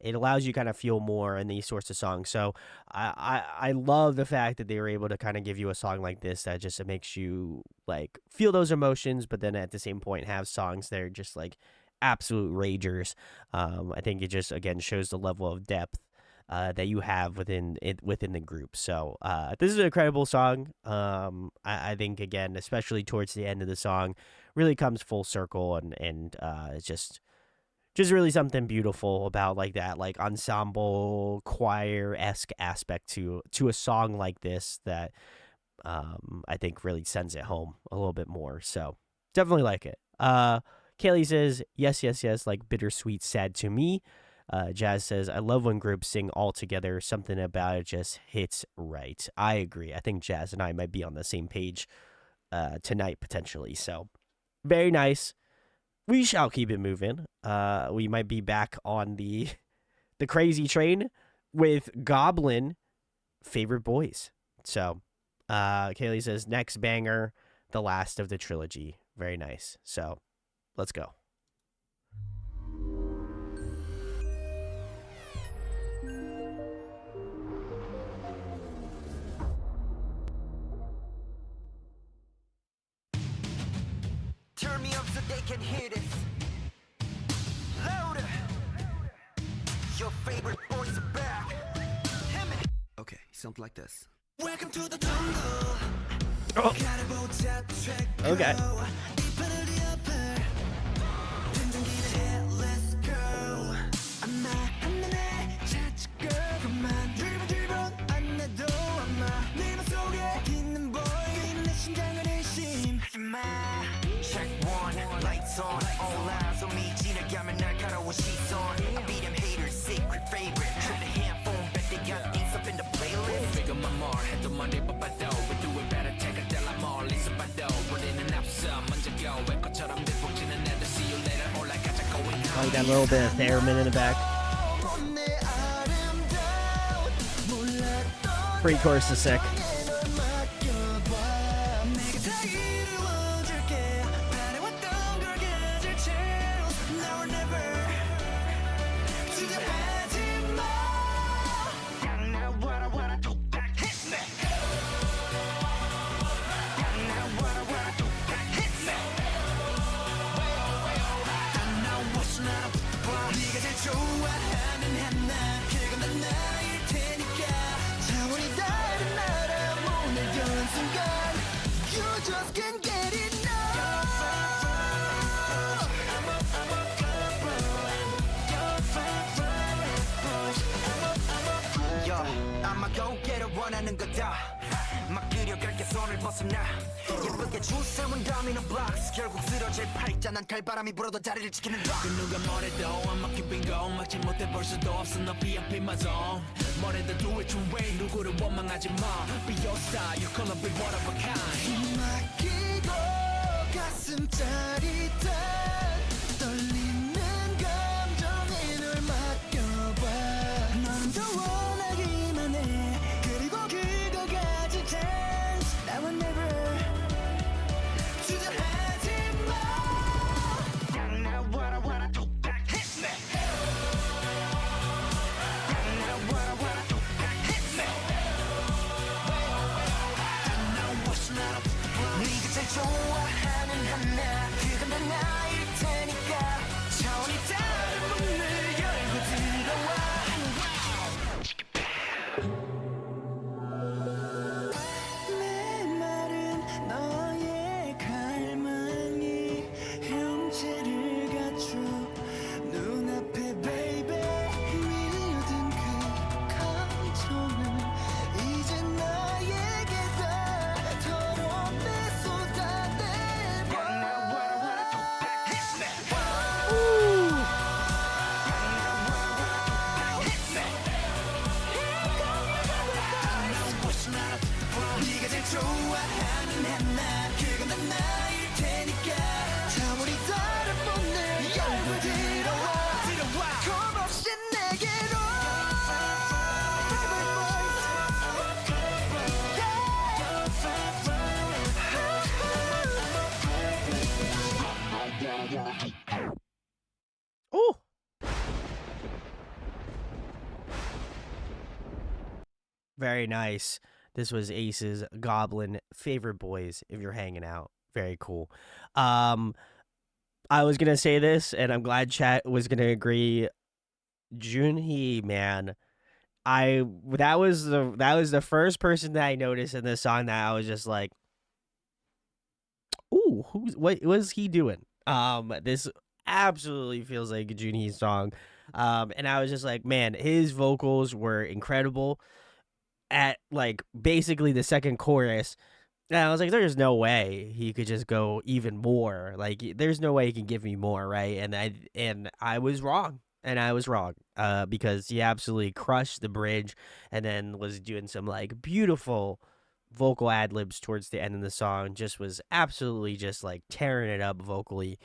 it allows you kind of feel more in these sorts of songs. So I love the fact that they were able to kind of give you a song like this that just makes you like feel those emotions, but then at the same point have songs that are just like absolute ragers. I think it just again shows the level of depth that you have within the group. So this is an incredible song. I think again, especially towards the end of the song, really comes full circle, and it's just really something beautiful about like that like ensemble choir-esque aspect to a song like this that I think really sends it home a little bit more. So definitely like it. Kaylee says, yes, yes, yes, like bittersweet sad to me. Jazz says, I love when groups sing all together. Something about it just hits right. I agree. I think Jazz and I might be on the same page tonight, potentially. So very nice. We shall keep it moving. We might be back on the crazy train with Goblin, favorite boys. So Kaylee says, next banger, the last of the trilogy. Very nice. So let's go. Turn me up so they can hear this. Louder. Your favorite boys are back. Okay, something like this. Welcome to the jungle. Oh. Okay. Let's go. Check one, lights on, all eyes on me. 지나가면 날카로운 시선. I be them haters, secret favorite. Try the handphone, bet they got things up in the playlist. Figure my more, 해도 머리 뽑아도 we do it better. take a 달라 멀리서 봐도 우리는 앞서 먼저 go. 외코처럼 들폭지는 애들 see you later. 올라가자 going Oh, high. you got a little bit of theremin in the back. Pre-chorus is sick. I'ma go get it 원하는 거다 막 그려갈게 손을 벗어나 예쁘게 줄세운 도미노 블록스 결국 쓰러질 팔자 난 칼바람이 불어도 자리를 지키는 rock 누가 뭐래도 I'm a keeping going 막지 못해 볼 수도 없어 너 VIP my zone 뭐래도 do it your way 누구를 원망하지 마 Be your style you gonna be one of a kind 맡기고 가슴 짜릿한 떨리는 감정에 널 맡겨봐 너는 더 원하기만 해 그리고 그거 가질 chance I will never 주저하지 마 Now what I wanna do hit me Now what I wanna do hit me I know what's not 네가 제일 좋아하는 하나 그건 다 나일 테니까 차원이 다른 문을 열고 들어와 메마른 너의 갈망이 형체를 갖춰 눈앞에 baby 밀려든 그 감정은 이제 너에게 다 더럽게 쏟아내봐 네가 제일 좋아하는 하나 그건 다 나일 테니까 차원이 다른 문을 열고 들어와 겁없이 내게로 Oh. Very nice. This was Ace's Goblin favorite boys if you're hanging out. Very cool. I was gonna say this, and I'm glad chat was gonna agree. Junhee, man, that was the first person that I noticed in this song that I was just like, ooh, what was he doing? This absolutely feels like a Junhee song. And I was just like, man, his vocals were incredible at like basically the second chorus. And I was like, there's no way he could just go even more. Like, there's no way he can give me more, right? And I was wrong. And I was wrong. Because he absolutely crushed the bridge and then was doing some like beautiful vocal ad libs towards the end of the song. Just was absolutely just like tearing it up vocally.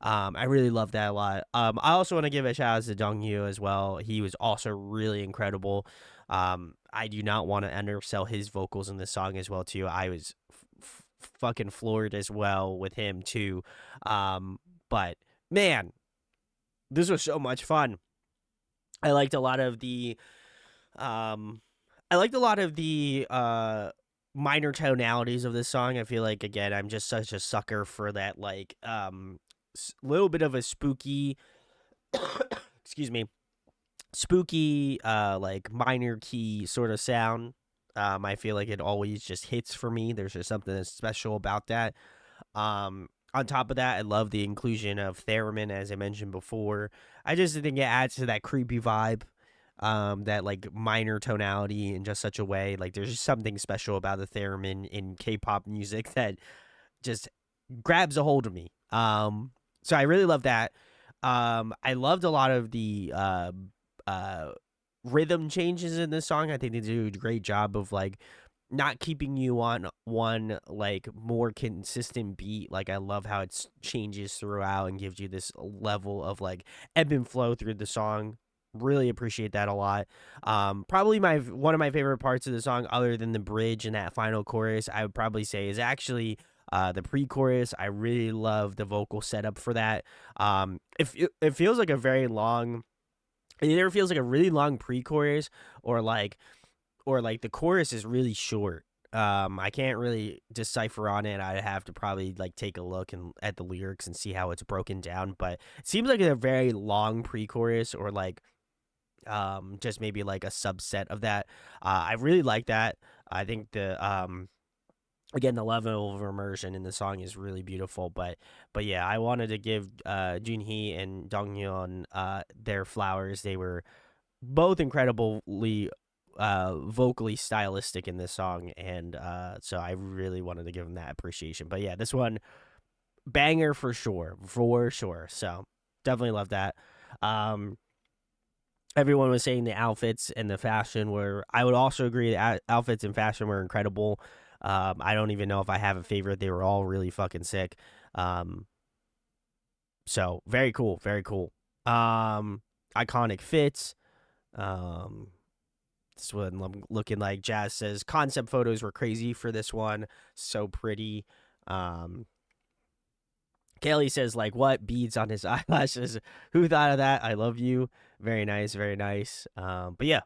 I really love that a lot. I also want to give a shout out to Donghyun as well. He was also really incredible. I do not want to undersell his vocals in this song as well too. I was fucking floored as well with him too. But man, this was so much fun. I liked a lot of the um minor tonalities of this song. I feel like, again, I'm just such a sucker for that, like little bit of a spooky excuse me, spooky like minor key sort of sound. I feel like it always just hits for me. There's just something that's special about that. On top of that, I love the inclusion of theremin, as I mentioned before. I just think it adds to that creepy vibe, that like minor tonality in just such a way. Like, there's just something special about the theremin in K-pop music that just grabs a hold of me. So I really love that. I loved a lot of the rhythm changes in this song. I think they do a great job of like not keeping you on one like more consistent beat. Like, I love how it changes throughout and gives you this level of like ebb and flow through the song. Really appreciate that a lot. Probably one of my favorite parts of the song, other than the bridge and that final chorus, I would probably say is actually the pre-chorus. I really love the vocal setup for that. It feels like a very long. It either feels like a really long pre-chorus or like the chorus is really short. I can't really decipher on it. I'd have to probably like take a look at the lyrics and see how it's broken down. But it seems like a very long pre-chorus, or like just maybe like a subset of that. I really like that. I think again, the level of immersion in the song is really beautiful. But yeah, I wanted to give Junhee and Donghyun their flowers. They were both incredibly vocally stylistic in this song, and so I really wanted to give them that appreciation. But yeah, this one, banger for sure. So definitely love that. Everyone was saying the outfits and the fashion were, I would also agree, the outfits and fashion were incredible. I don't even know if I have a favorite. They were all really fucking sick. So very cool. Iconic fits. This one looking like Jazz says concept photos were crazy for this one. So pretty. Kelly says, like, what? Beads on his eyelashes. Who thought of that? I love you. Very nice. But yeah,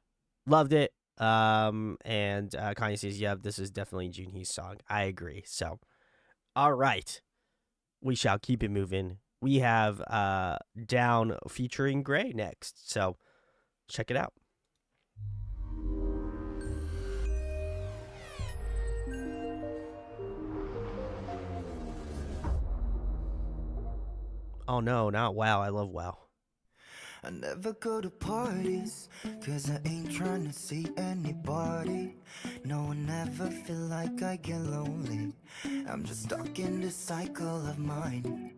loved it. And Kanye says, yeah, this is definitely Junhee's song. I agree. So, all right. We shall keep it moving. We have Down featuring Gray next. So, check it out. Oh no, not WoW. I love WoW. I never go to parties, cause I ain't trying to see anybody. No one ever feel like I get lonely. I'm just stuck in this cycle of mine.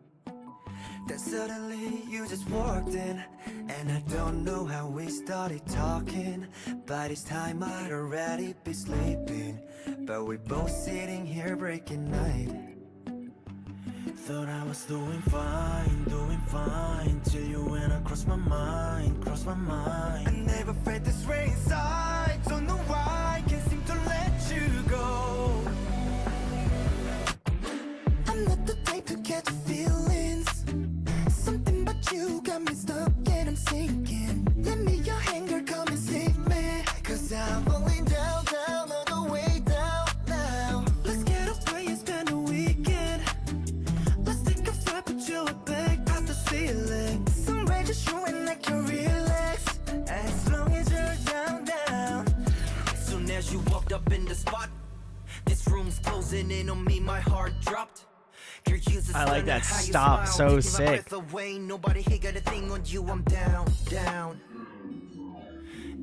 Then suddenly you just walked in, and I don't know how we started talking. By this time I'd already be sleeping, but we're both sitting here breaking night. Thought I was doing fine, till you went across my mind. I never felt this way inside, don't know why, can't seem to let you go. I'm not the type to catch feelings, something about you got me stuck and I'm sinking. Lend me your hand, girl, come and save me, cause I'm falling down, all the way down now. Let's get away and spend a weekend. Let's take a flight, put you back out the ceiling. Somewhere just you and I can relax, as long as you're down. As soon as you walked up in the spot, this room's closing in on me, my heart dropped. I like that stop, so sick. Nobody here got a thing on you, I'm down.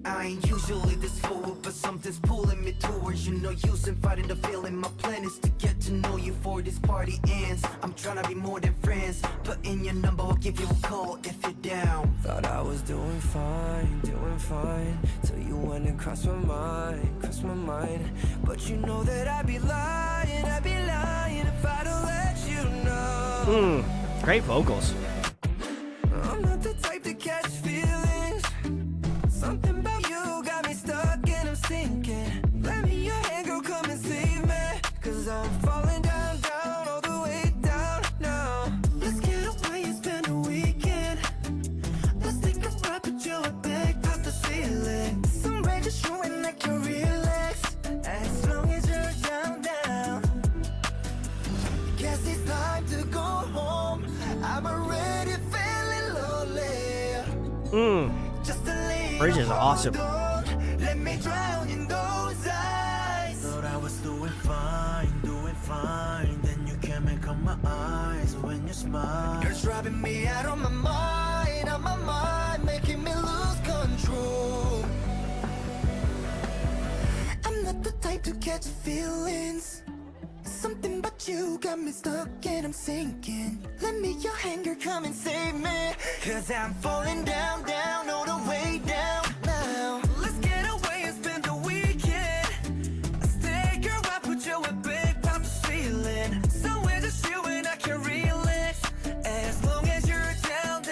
I ain't usually this forward, but something's pulling me towards you. No use in fighting the feeling. My plan is to get to know you before this party ends. I'm trying to be more than friends. Put in your number, I'll give you a call if you're down. Thought I was doing fine, till you went and crossed my mind. But you know that I'd be lying if I don't let you know. Great vocals. I'm not the type to catch feelings. Something about you got me stuck and I'm sinking. Let me your hand, girl, come and save me, cause I'm falling down. Just a Bridge little is awesome. hold on, let me drown in those eyes. Thought I was doing fine. Then you came and caught my eyes when you smile. You're driving me out of my mind, making me lose control. I'm not the type to catch feelings. Something about you got me stuck and I'm sinking. Lend me your hand, girl, come and save me. Cause I'm falling down, all the way down now. Let's get away and spend the weekend. Stay, girl, I put you a big pop feeling. Somewhere just you and I can relax. As long as you're down.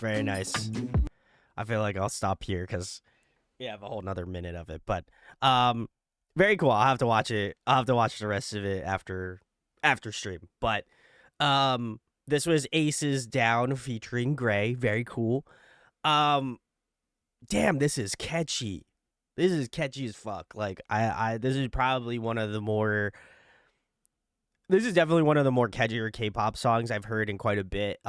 Very nice. I feel like I'll stop here because we have a whole nother minute of it. But very cool. I'll have to watch it. I'll have to watch the rest of it after stream. But this was Aces Down featuring Gray. Very cool. Damn, this is catchy. This is catchy as fuck. Like this is probably one of the more. This is definitely one of the more catchier K-pop songs I've heard in quite a bit.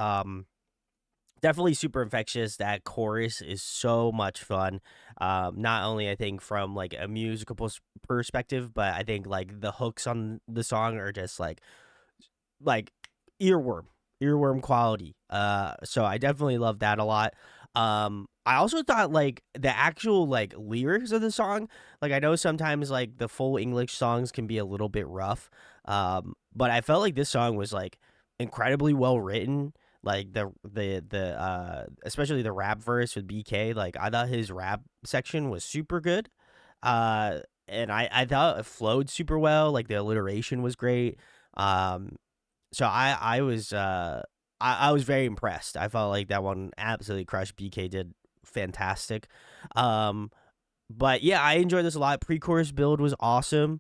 Definitely super infectious. That chorus is so much fun. Not only I think from like a musical perspective, but I think like the hooks on the song are just like earworm quality. So I definitely love that a lot. I also thought like the actual like lyrics of the song, like I know sometimes like the full English songs can be a little bit rough. But I felt like this song was like incredibly well written. Like the especially the rap verse with BK, like I thought his rap section was super good. And I thought it flowed super well. Like the alliteration was great. So I was I was very impressed. I felt like that one absolutely crushed. BK did fantastic. But yeah, I enjoyed this a lot. Pre-chorus build was awesome.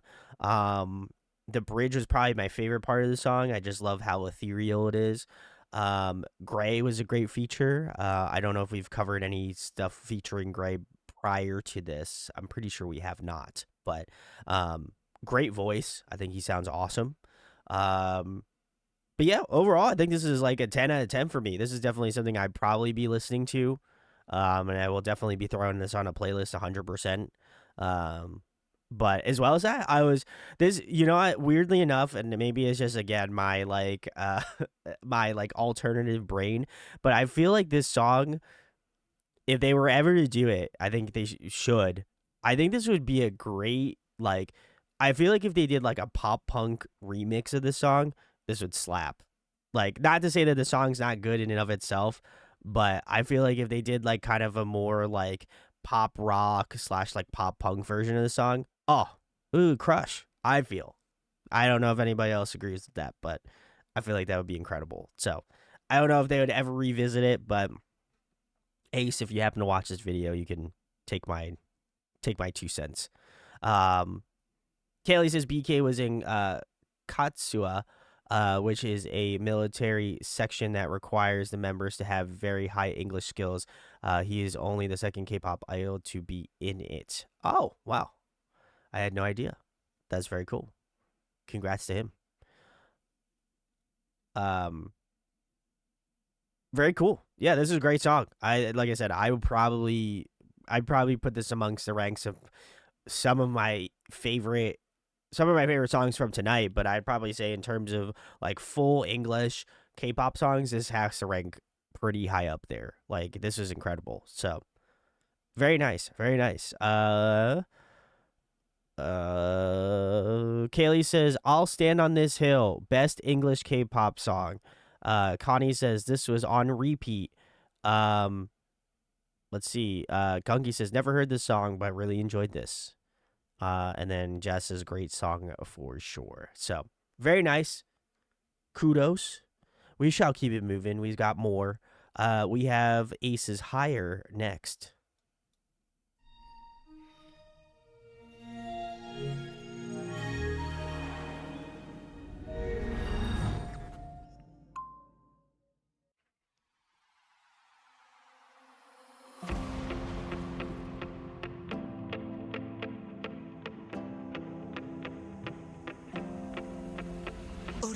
The bridge was probably my favorite part of the song. I just love how ethereal it is. Gray was a great feature. I don't know if we've covered any stuff featuring Gray prior to this. I'm pretty sure we have not. But great voice. I think he sounds awesome. But yeah, overall, I think this is like a 10 out of 10 for me. This is definitely something I'd probably be listening to. And I will definitely be throwing this on a playlist 100%. But as well as that, I was this, you know, weirdly enough, and maybe it's just again my like my like alternative brain, but I feel like this song, if they were ever to do it, I think they should. I think this would be a great like. I feel like if they did like a pop punk remix of this song, this would slap. Like, not to say that the song's not good in and of itself, but I feel like if they did like kind of a more like pop rock / like pop punk version of the song, crush. I feel. I don't know if anybody else agrees with that, but I feel like that would be incredible. So I don't know if they would ever revisit it, but Ace, if you happen to watch this video, you can take my 2 cents. Kaylee says BK was in Katsua, which is a military section that requires the members to have very high English skills. He is only the second K-pop idol to be in it. Oh, wow. I had no idea. That's very cool. Congrats to him. Very cool. Yeah, this is a great song. Like I said, I'd probably put this amongst the ranks of some of my favorite songs from tonight, but I'd probably say in terms of like full English K-pop songs, this has to rank pretty high up there. Like, this is incredible. So very nice. Very nice. Kaylee says, I'll stand on this hill. Best English K-pop song. Connie says this was on repeat. Let's see. Gunky says, never heard this song, but really enjoyed this. And then Jess says, great song for sure. So very nice. Kudos. We shall keep it moving. We've got more. We have Ace's Higher next.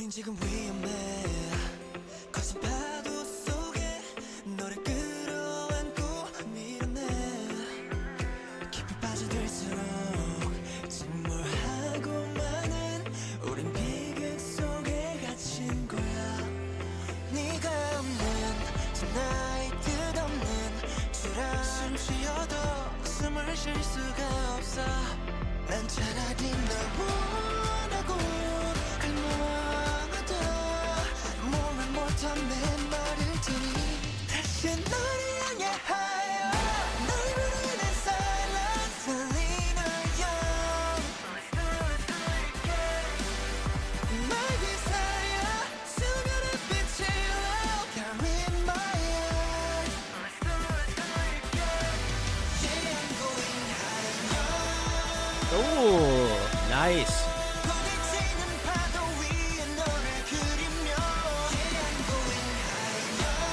우린 지금 위험해 거친 파도 속에 너를 끌어안고 밀어내 깊이 빠져들수록 침몰하고만은 우린 비극 속에 갇힌 거야 네가 없는 tonight 끝없는 줄알 숨 쉬어도 숨을 쉴 수가 없어 난 차라리 널 원하고 갈망하다 몸을 못한 내 말을 들이 다시 너를 향해 하여 널 부르는 silence 들리는 영 My desire 수면의 빛이 low carry my heart Yeah I'm going higher Ooh, nice. 부딪히는 파도 위에 너를 그리며 Yeah I'm going higher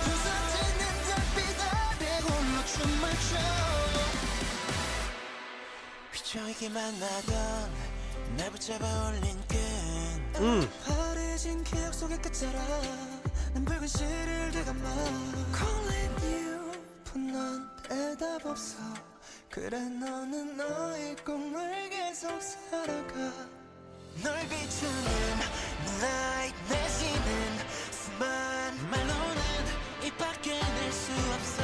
부서지는 달빛 아래 홀로 춤을 춰 휘저이기만 하던 날 붙잡아 올린 끈 파래진 기억 속의 끝자락 난 붉은 실을 되감아 Calling you 넌 대답 없어 그래 너는 너의 꿈을 계속 살아가 널 비추는 moonlight 내지는 수많은 말로는 입 밖에 낼 수 없어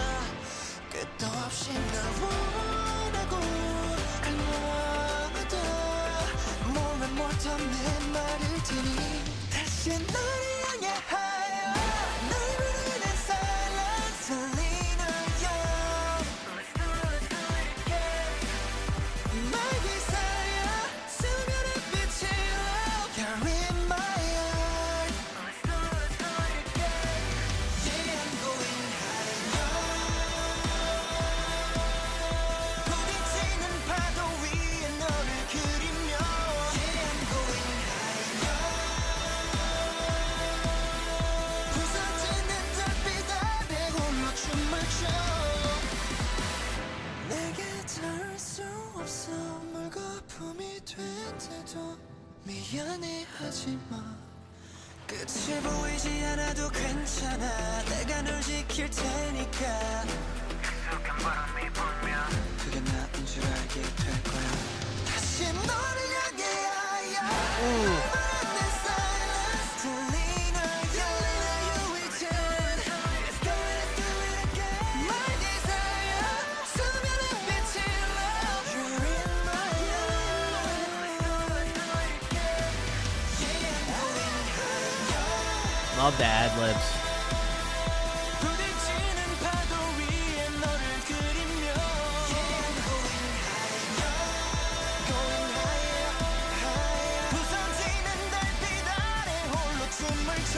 끝도 없이 널 원하고 갈망하다 몸에 못한 내 말을 들이 다시 너를 향해 하여 널 부르는 silence 들리는 영 My desire 수면의 빛이 low carry my heart Yeah I'm going higher 부딪히는 파도 위에 너를 그리며 Yeah I'm going higher 부서지는 달빛 아래 홀로 춤을 춰 내게 닿을 수 없어 물거품이 된데도 미안해 하지마 끝이 보이지 않아도 괜찮아 내가 널 지킬 테니까 익숙한 바람이 불면 그게 나인 줄 알게 될 거야 다시 너를 향해 하여 내 silence 들리는 you 이젠 Let's do it again My desire 수면의 빛이 low You're in my heart Yeah I'm going higher Love the ad-libs. 부딪히는 파도 위에 너를 그리며 Yeah I'm going higher 부서지는 달빛 아래 홀로 춤을 춰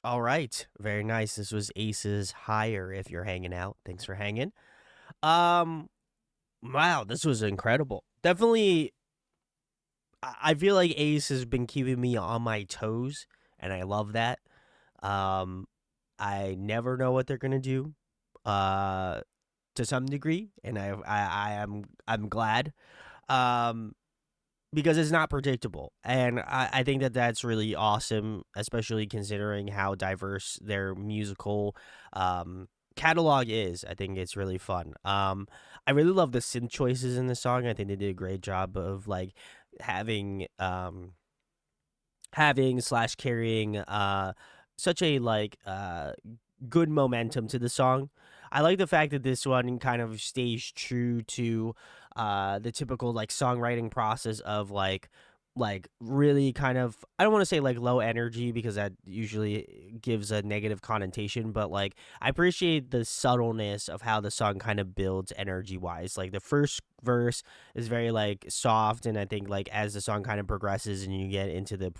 All right. Very nice. This was Ace's Higher if you're hanging out. Thanks for hanging. Wow, this was incredible. Definitely I feel like Ace has been keeping me on my toes and I love that. I never know what they're going to do to some degree and I'm glad. Because it's not predictable. And I think that that's really awesome, especially considering how diverse their musical catalog is. I think it's really fun. I really love the synth choices in the song. I think they did a great job of like having slash carrying such a like good momentum to the song. I like the fact that this one kind of stays true to the typical like songwriting process of like really kind of, I don't want to say like low energy because that usually gives a negative connotation, but like I appreciate the subtleness of how the song kind of builds energy wise. Like the first verse is very like soft, and I think like as the song kind of progresses and you get into the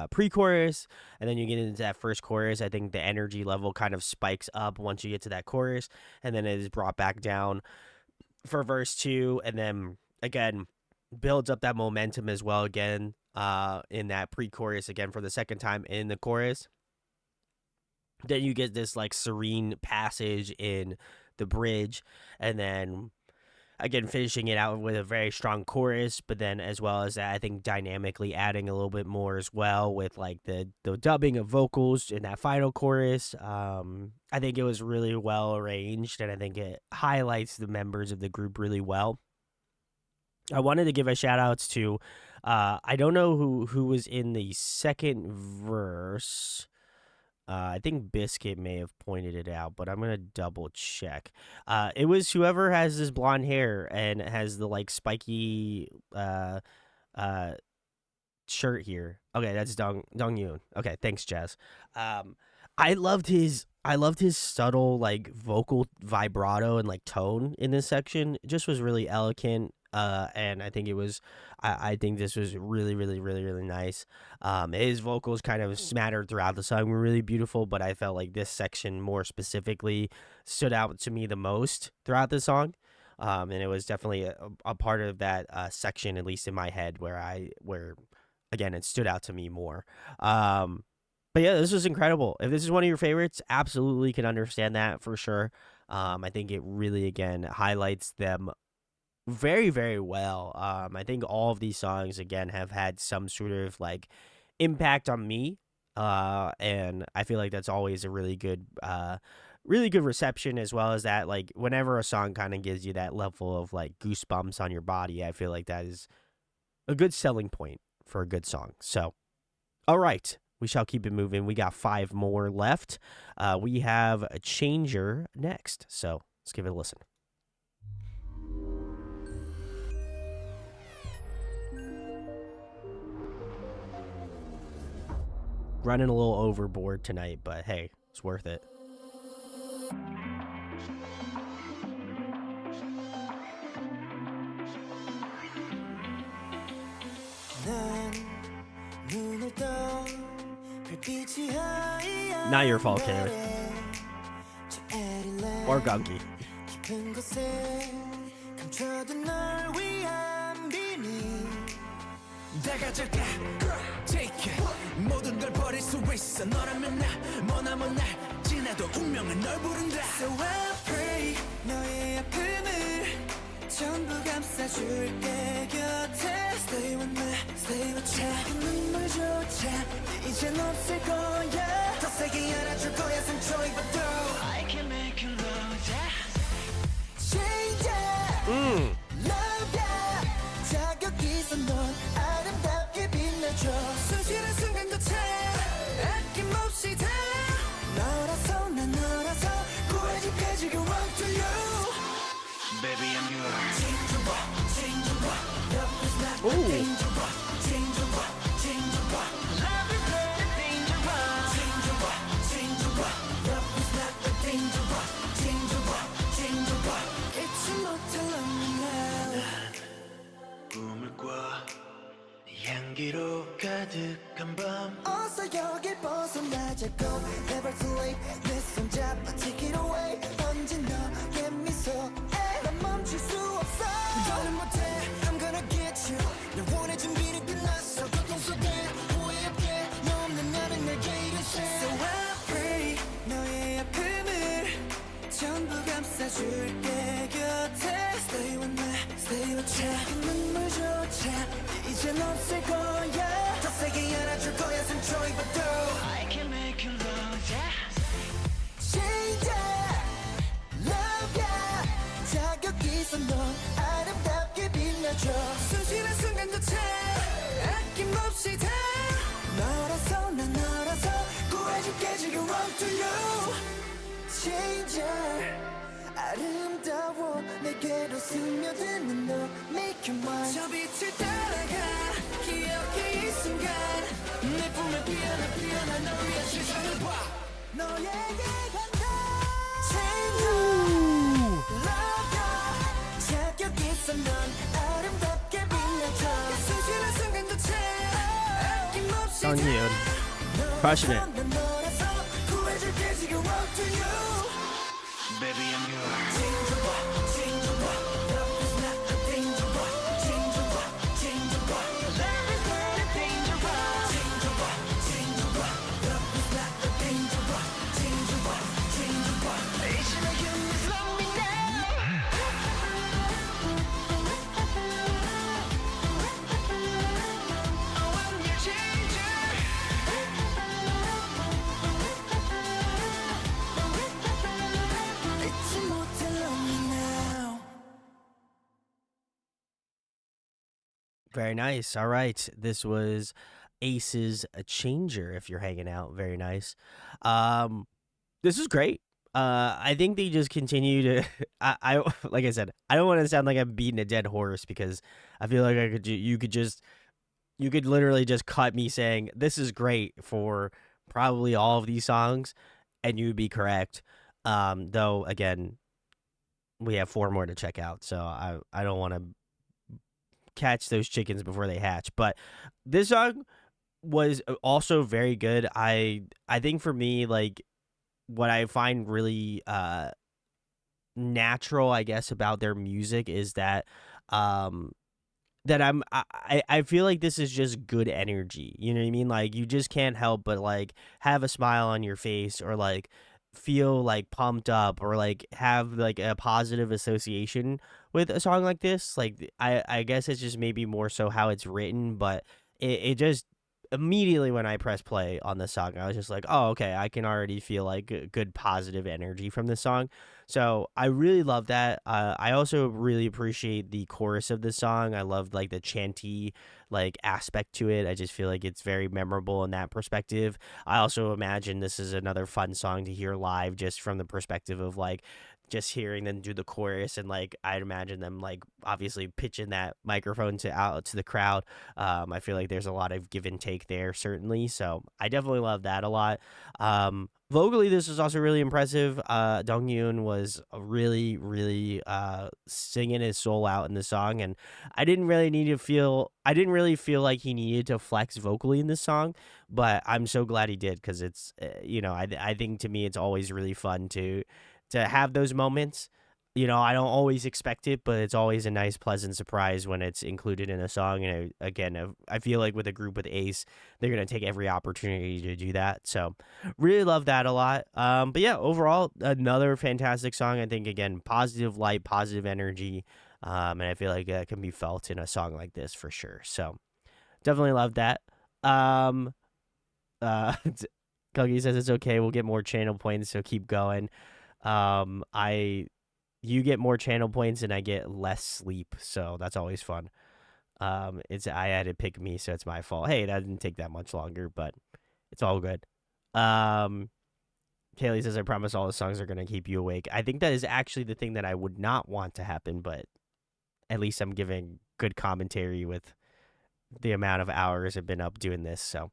pre-chorus and then you get into that first chorus, I think the energy level kind of spikes up once you get to that chorus, and then it is brought back down for verse 2, and then again builds up that momentum as well again in that pre-chorus again for the second time in the chorus. Then you get this like serene passage in the bridge, and then again finishing it out with a very strong chorus, but then as well as that, I think dynamically adding a little bit more as well with like the dubbing of vocals in that final chorus. I think it was really well arranged, and I think it highlights the members of the group really well. I wanted to give a shout outs to I don't know who was in the second verse. I think Biscuit may have pointed it out, but I'm gonna double check. It was whoever has this blonde hair and has the like spiky uh shirt here. Okay, that's Dong Yoon. Okay, thanks, Jazz. I loved his subtle like vocal vibrato and like tone in this section. It just was really elegant. And I think it was, I think this was really, really, really, really nice. His vocals kind of smattered throughout the song were really beautiful, but I felt like this section more specifically stood out to me the most throughout the song. And it was definitely a part of that section, at least in my head, where again it stood out to me more. But yeah, this was incredible. If this is one of your favorites, absolutely can understand that for sure. I think it really again highlights them very, very well. I think all of these songs again have had some sort of like impact on me. And I feel like that's always a really good reception, as well as that like whenever a song kind of gives you that level of like goosebumps on your body, I feel like that is a good selling point for a good song. So, all right, we shall keep it moving. We got 5 more left. We have a Changer next. So let's give it a listen. Running a little overboard tonight, but hey, it's worth it. Not your fault, Kaylee. Or Gunky. 다가져가 take it 모든 걸 버릴 수 있어 너라면 나 머나먼 날 지나도 운명은 널 부른다 So I pray 너의 아픔을 전부 감싸줄게 곁에 Stay with me, stay with me 작은 눈물조차 이젠 없을 거야 더 세게 안아줄 거야 상처 입어도 I can make you love ya Change it Love ya 자격 있어 넌 아름답게 빛나줘 순실한 순간조차 아낌없이 다 너라서 난 너라서 구해줄게 지금 run to you Baby I'm yours Change your walk, change your walk Love is not a danger walk Change your walk, change your walk Love is not a danger walk Change your walk, change your walk Love is not a danger walk Change your walk, change your walk 잊지 못할 lonely now 꿈을 꿔 향기로 가득한 밤 어서 여길 벗어나자고 Never too late 내 손 잡아 take it away 언제 너의 미소에 난 멈출 수 없어 더는 못해 I'm gonna get you 널 원해 준비는 끝났어 고통 속에 후회 없게 너 없는 나는 내게 이르세 So I pray 너의 아픔을 전부 감싸줄게 곁에 Stay with me, stay with me 작은 눈물조차 이젠 없을 거야 더 세게 안아줄 거야 상처 입어도 I can make you love ya Change it Love ya 자격 있어 넌 아름답게 빛나줘 순실한 순간조차 아낌없이 다 너라서 난 너라서 구해줄게 지금 run to you Change it 아름다워 내게로 스며드는 너 Make you mine 저 빛을 따라가 기억해 이 순간 내 품에 피어나 널 위한 세상을 봐 너에게 간다 Change you Love you 자격 있어 넌 아름답게 빛나줘 순실한 순간조차 아낌없이 On you. Crushing it. 너라서 구해줄게 지금 run to you Baby, I'm yours. Change your walk, change your walk. Love is not a danger walk. Change your walk, change your walk. Love is not a danger walk. Change your walk, change your walk. Love is not a danger walk. Change your walk, change your walk. Each and every you is love me Very nice. All right. This was A.C.E's A Changer, if you're hanging out. Very nice. Um, this is great. I think they just continue to. I like I said, I don't want to sound like I'm beating a dead horse because I feel like you could literally just cut me saying this is great for probably all of these songs, and you'd be correct. Though again, we have 4 more to check out, so I don't want to catch those chickens before they hatch. But this song was also very good. I think for me, like what I find really natural, I guess, about their music is that um that I feel like this is just good energy. You know what I mean? Like you just can't help but like have a smile on your face or like feel like pumped up or like have like a positive association with a song like this. Like I guess it's just maybe more so how it's written, but it just immediately when I press play on the song, I was just like, oh, okay, I can already feel like good positive energy from this song. So I really love that. I also really appreciate the chorus of the song. I love like the chanty like aspect to it. I just feel like it's very memorable in that perspective. I also imagine this is another fun song to hear live, just from the perspective of like just hearing them do the chorus and like I'd imagine them like obviously pitching that microphone to out to the crowd. I feel like there's a lot of give and take there, certainly. So I definitely love that a lot. Vocally, this was also really impressive. Dong Yoon was really, really singing his soul out in the song, and I didn't really feel like he needed to flex vocally in this song, but I'm so glad he did because it's, I think to me it's always really fun to have those moments. I don't always expect it, but it's always a nice, pleasant surprise when it's included in a song. And again, I feel like with a group with Ace, they're going to take every opportunity to do that. So really love that a lot. But yeah, overall, another fantastic song. I think, again, positive light, positive energy. And I feel like that can be felt in a song like this for sure. So definitely love that. Kuggy says it's okay. We'll get more channel points, so keep going. You get more channel points and I get less sleep, so that's always fun. I had to pick me, so it's my fault. Hey, that didn't take that much longer, but it's all good. Kaylee says, I promise all the songs are gonna keep you awake. I think that is actually the thing that I would not want to happen, but at least I'm giving good commentary with the amount of hours I've been up doing this, so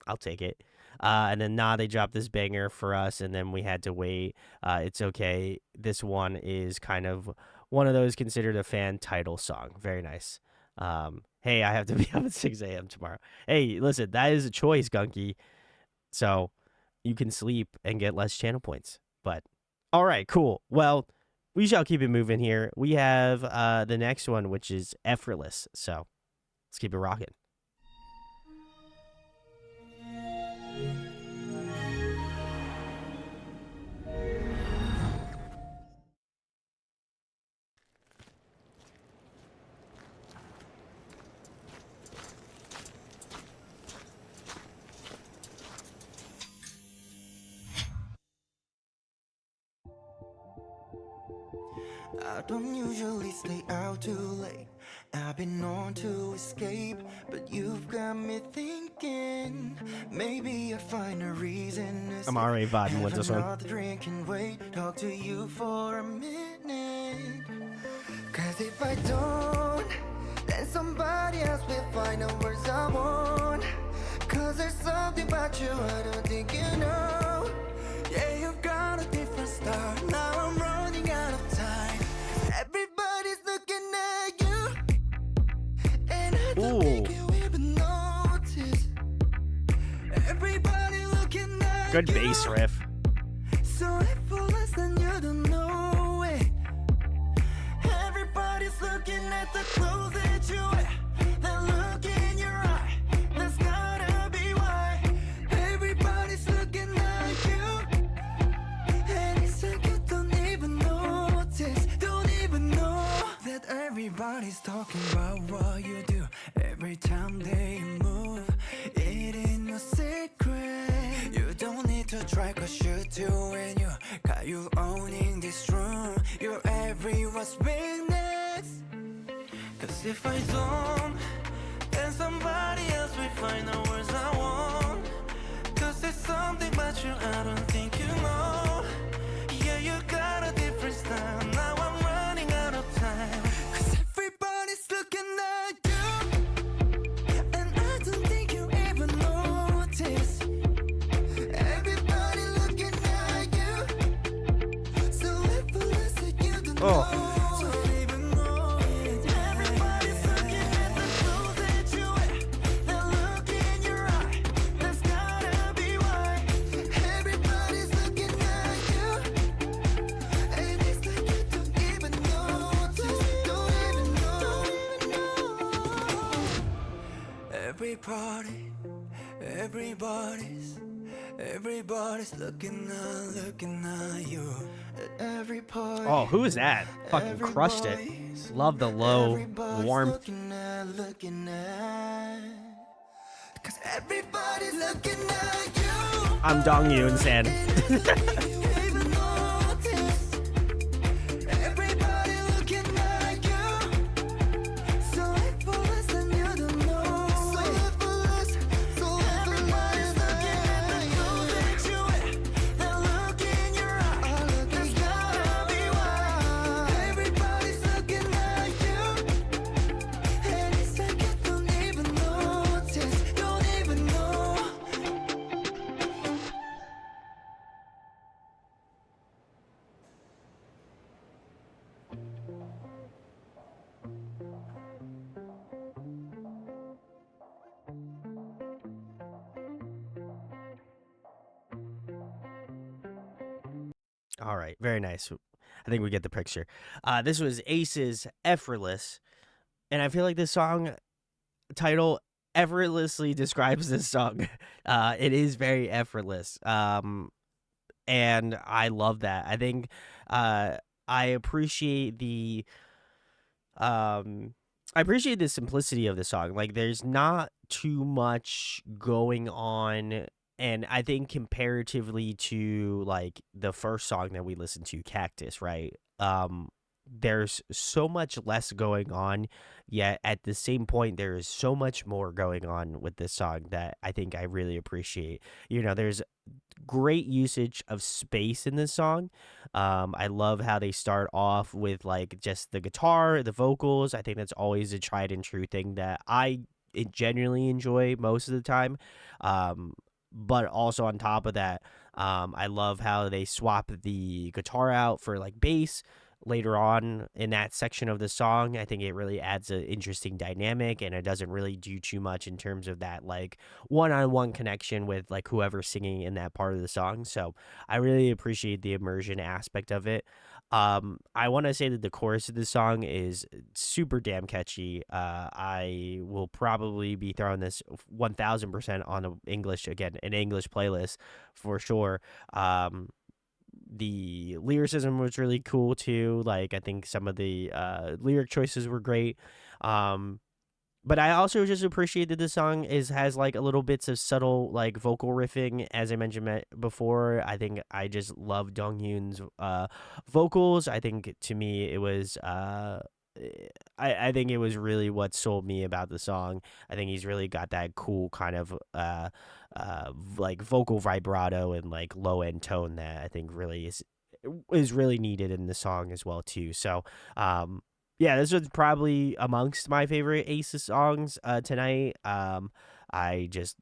I'll take it. And then they dropped this banger for us, and then we had to wait. It's okay. This one is kind of one of those considered a fan title song. Very nice. Hey, I have to be up at 6 a.m. tomorrow. Hey, listen, that is a choice, Gunky. So you can sleep and get less channel points. But all right, cool. Well, we shall keep it moving here. We have the next one, which is Effortless. So let's keep it rocking. I don't usually stay out too late. I've been known to escape, but you've got me thinking maybe I'll find a reason to I'm already vibing with this one. Have another drink and wait, talk to you for a minute. Cause if I don't, then somebody else will find the words I want. Cause there's something about you I don't think you know. Yeah, you've got a different style. Now I'm running out of time. Everybody's looking at you, and I don't think you even notice. Everybody looking at Good bass riff. So effortless and you don't know it. Everybody's looking at the clothes that you wear. That look in your eye, that's gotta be why. Everybody's looking at you, and it's like you don't even notice, don't even know that everybody's talking about what you do. Every time they move, it ain't no secret. You don't need to try, cause you do, and you got you owning this room. You're everyone's weakness. Cause if I don't, find the words I want. Cause there's something about you I don't think you know. Yeah, you got a different style. Now I'm running out of time. Cause everybody's looking at you, and I don't think you even notice. Everybody looking at you, so effortless that you don't know. Don't even know it. Everybody's looking at the clothes that you wear. They're looking in your eye. That's gotta be why. Everybody's looking at you, and it's like you don't even notice. Don't even know. Everybody's looking at you. Every party. Oh, who is that? Fucking crushed it. Love the low warmth. Looking at. Cause everybody's looking at you. I'm Dong Yoon San. Even notice. Everybody looking at you. So effortless and you don't know. So effortless. So everybody's looking at the clothes that you wear. They're looking in your eye. That's gotta be why. Everybody's looking at you, and it's like you don't even notice. Don't even know. All right, very nice. I think we get the picture. This was A.C.E's Effortless, and I feel like this song title effortlessly describes this song. It is very effortless, and I love that. I think I appreciate the simplicity of the song. Like, there's not too much going on, and I think comparatively to like the first song that we listened to, Cactus, right? There's so much less going on, yet at the same point there is so much more going on with this song that I think I really appreciate. There's great usage of space in this song. I love how they start off with like just the guitar, the vocals. I think that's always a tried and true thing that I genuinely enjoy most of the time. But also on top of that, I love how they swap the guitar out for like bass later on in that section of the song. I think it really adds an interesting dynamic, and it doesn't really do too much in terms of that like one-on-one connection with like whoever's singing in that part of the song. So I really appreciate the immersion aspect of it. I want to say that the chorus of the song is super damn catchy. I will probably be throwing this 1000% on an English playlist for sure. The lyricism was really cool too. Like, I think some of the lyric choices were great. But I also just appreciate that this song has like a little bits of subtle like vocal riffing, as I mentioned before. I think I just love Dong Yoon's vocals. I think to me it was I think it was really what sold me about the song. I think he's really got that cool kind of like vocal vibrato and like low end tone that I think really is really needed in the song as well too. So yeah, this was probably amongst my favorite A.C.E songs tonight. I just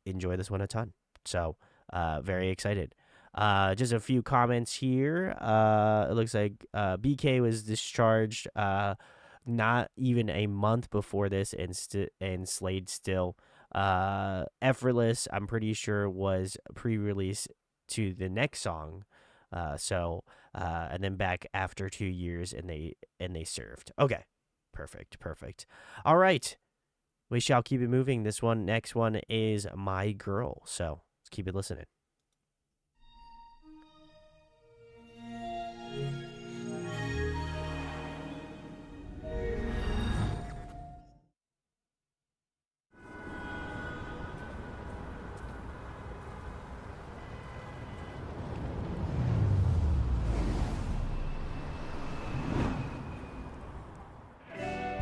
enjoy this one a ton. So very excited. Just a few comments here. It looks like BK was discharged not even a month before this, and Slade still. Effortless, I'm pretty sure, was pre-release to the next song. And then back after 2 years, and they served. Okay, perfect. All right, we shall keep it moving. Next one is My Girl. So let's keep it listening.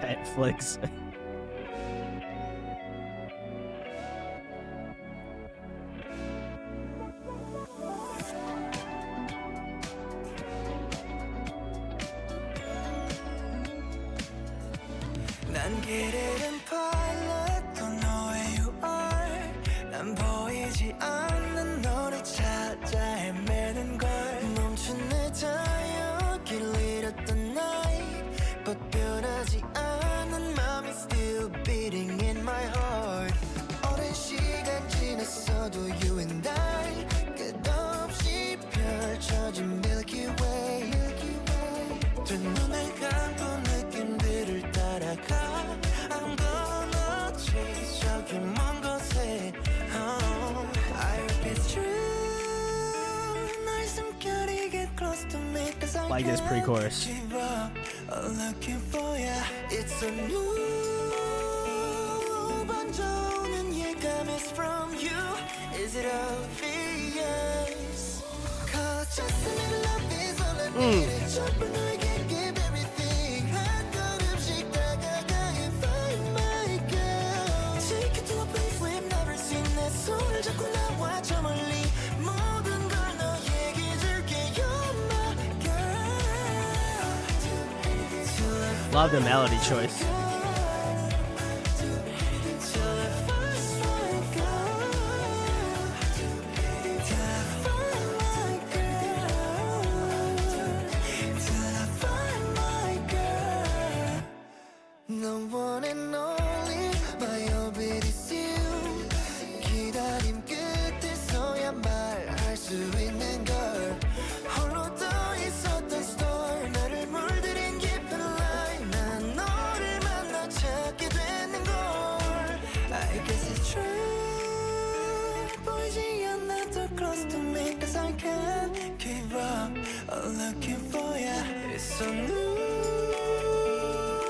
Netflix. 보이지 않는 너를 찾아 헤매는 걸 멈춘 내 자유길 잃었던 night But 변하지 않은 맘이 still beating in my heart 오랜 시간 지났어도 you and I 끝없이 펼쳐진 Milky Way 두 눈을 감고 느낌들을 따라가 I'm gonna chase 저기 먼 곳에 I hope it's true 널 숨결이 get close to me cause I Like this pre-chorus. can't give up looking for ya It's a new 번져오는 예감 is from you Is it obvious Cause just a little love is all I need 전부 너에게 give everything 한 걸음씩 다가가 and find my girl Take you to a place we've never seen 내 손을 잡고 나와 저 멀리 모든 걸 너에게 줄게 You're my girl Till I Love the melody choice. Till I find my girl Till I find my girl Till I find my girl No one and only my orbit is you 기다림 끝에서야 말할 수 있는 걸 홀로 떠 있었던 storm 나를 물들인 깊은 line 난 너를 만나 찾게 되는 걸 I guess it's true 보이지 않아도 close to me cause I can't give up looking for ya It's so new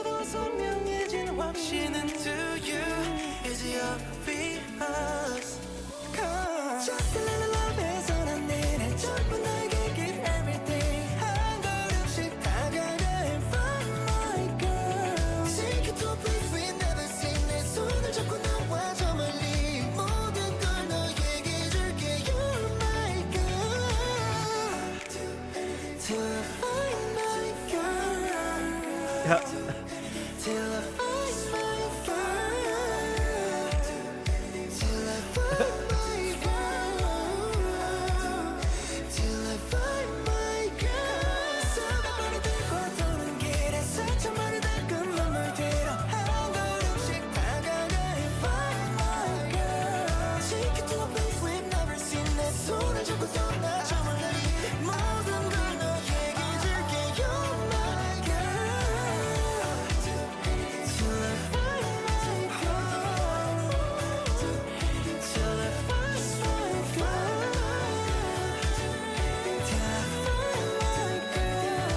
더 선명해진 확신은 to you Is it obvious Just a little love is all I need and 전부 너에게 give everything 한 걸음씩 다가가 and find my girl Take you to a place we've never seen 내 손을 잡고 나와 저 멀리 모든 걸 너에게 줄게 You're my girl Till I find my girl Till I find my girl Till I find my girl Till I find my girl 수백번이 들고 도는 길에 상처만을 닦은 눈물대로 한 걸음씩 다가가 and find my girl Take you to a place we've never seen 내 손을 잡고 떠나 저 멀리 모든 걸 너에게 줄게 You're my girl Till I find my girl Till I find my girl Till I find my girl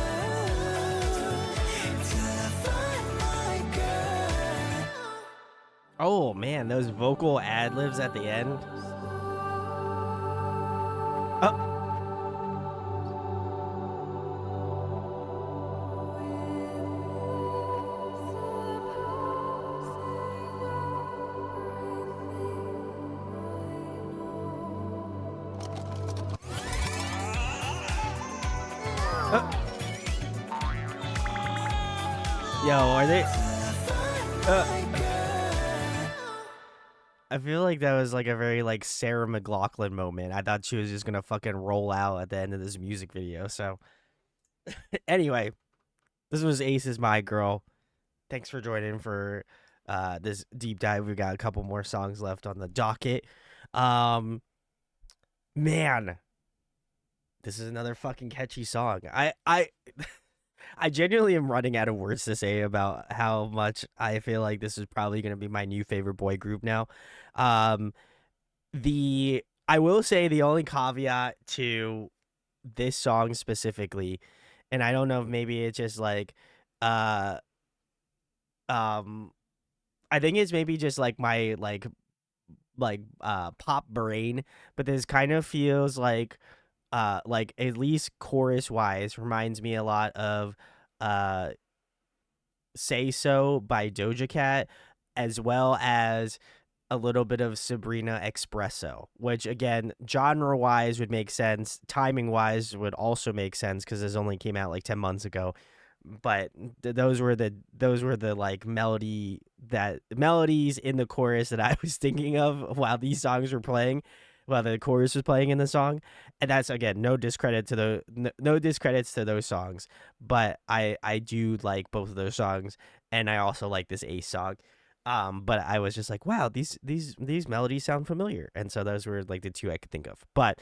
Till I find my girl Oh man, those vocal ad libs at the end. Oh. Yo, are they? I feel like that was like a very like Sarah McLachlan moment. I thought she was just gonna fucking roll out at the end of this music video. So anyway, this was Ace's My Girl. Thanks for joining for this deep dive. We've got a couple more songs left on the docket. Man, this is another fucking catchy song. I genuinely am running out of words to say about how much I feel like this is probably going to be my new favorite boy group now. I will say the only caveat to this song specifically, and I don't know if maybe it's just like I think it's maybe just like my pop brain, but this kind of feels like at least chorus wise reminds me a lot of Say So by Doja Cat, as well as a little bit of Sabrina Expresso, which again, genre wise would make sense, timing wise would also make sense because this only came out like 10 months ago. But those were the like melodies in the chorus that I was thinking of while these songs were playing. while the chorus was playing in the song. And that's, again, no discredit to no discredits to those songs, but I do like both of those songs, and I also like this A song. But I was just like, wow, these melodies sound familiar, and so those were like the two I could think of. But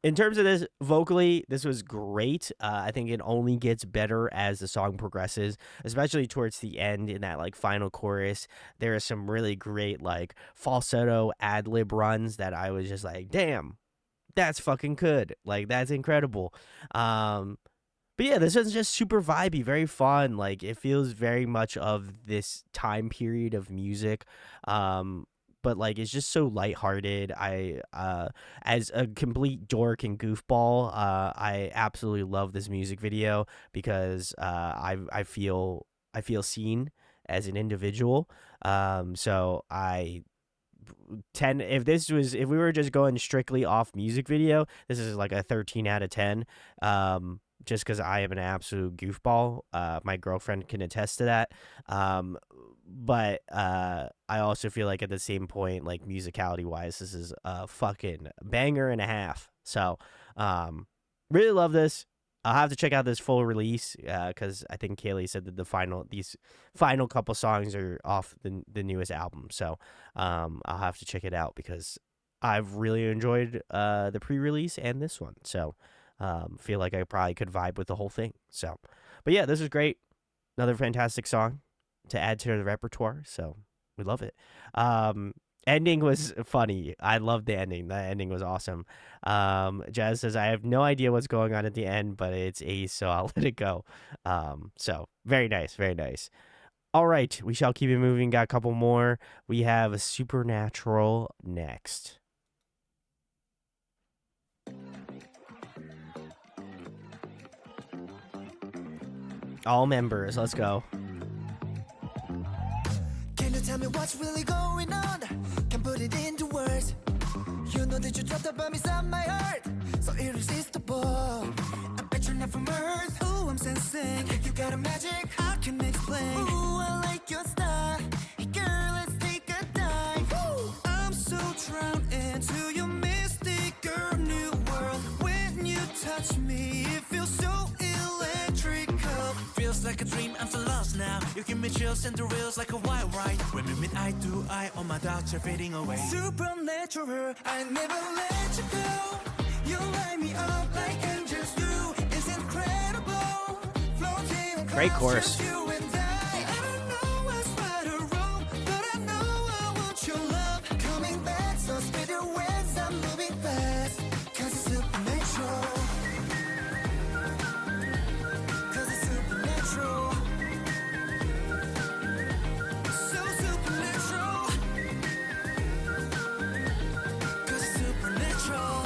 in terms of this vocally, this was great. I think it only gets better as the song progresses, especially towards the end in that like final chorus. There are some really great like falsetto ad lib runs that I was just like, damn, that's fucking good. Like that's incredible. But yeah, this is just super vibey, very fun. Like it feels very much of this time period of music. But like it's just so lighthearted. I as a complete dork and goofball, I absolutely love this music video because I feel seen as an individual. So I tend if we were just going strictly off music video, this is like a 13 out of 10. Just because I am an absolute goofball. My girlfriend can attest to that. But I also feel like at the same point, like musicality wise, this is a fucking banger and a half. So really love this. I'll have to check out this full release because I think Kaylee said that these final couple songs are off the newest album. So I'll have to check it out because I've really enjoyed the pre-release and this one. So feel like I probably could vibe with the whole thing. So, but yeah, this is great. Another fantastic song to add to the repertoire. So we love it. Ending was funny. I loved the ending. The ending was awesome. Jazz says, I have no idea what's going on at the end, but it's A, so I'll let it go. So very nice, very nice. All right, we shall keep it moving. Got a couple more. We have Supernatural next. All members, let's go. Can you tell me what's really going on? Can put it into words. You know that you dropped the bomb inside my heart, so irresistible. I bet you're not from Earth. Ooh, I'm sensing you got a magic I can explain. Ooh, I like your style. Hey girl, let's take a dive. Ooh, I'm so drowned into your mystic girl new world. When you touch me, it feels so electrical. Feels like a dream, I'm so lost now. You give me chills and the reels like a wild ride. When we meet eye to eye, all my doubts are fading away. Supernatural, I never let you go. You light me up like angels do. It's incredible. Floating across Great chorus. just you and I don't know what's right or wrong, but I know I want your love. Coming back, so speed your wings, I'm moving fast. Cause it's supernatural. Cause it's supernatural. So supernatural. Cause it's supernatural.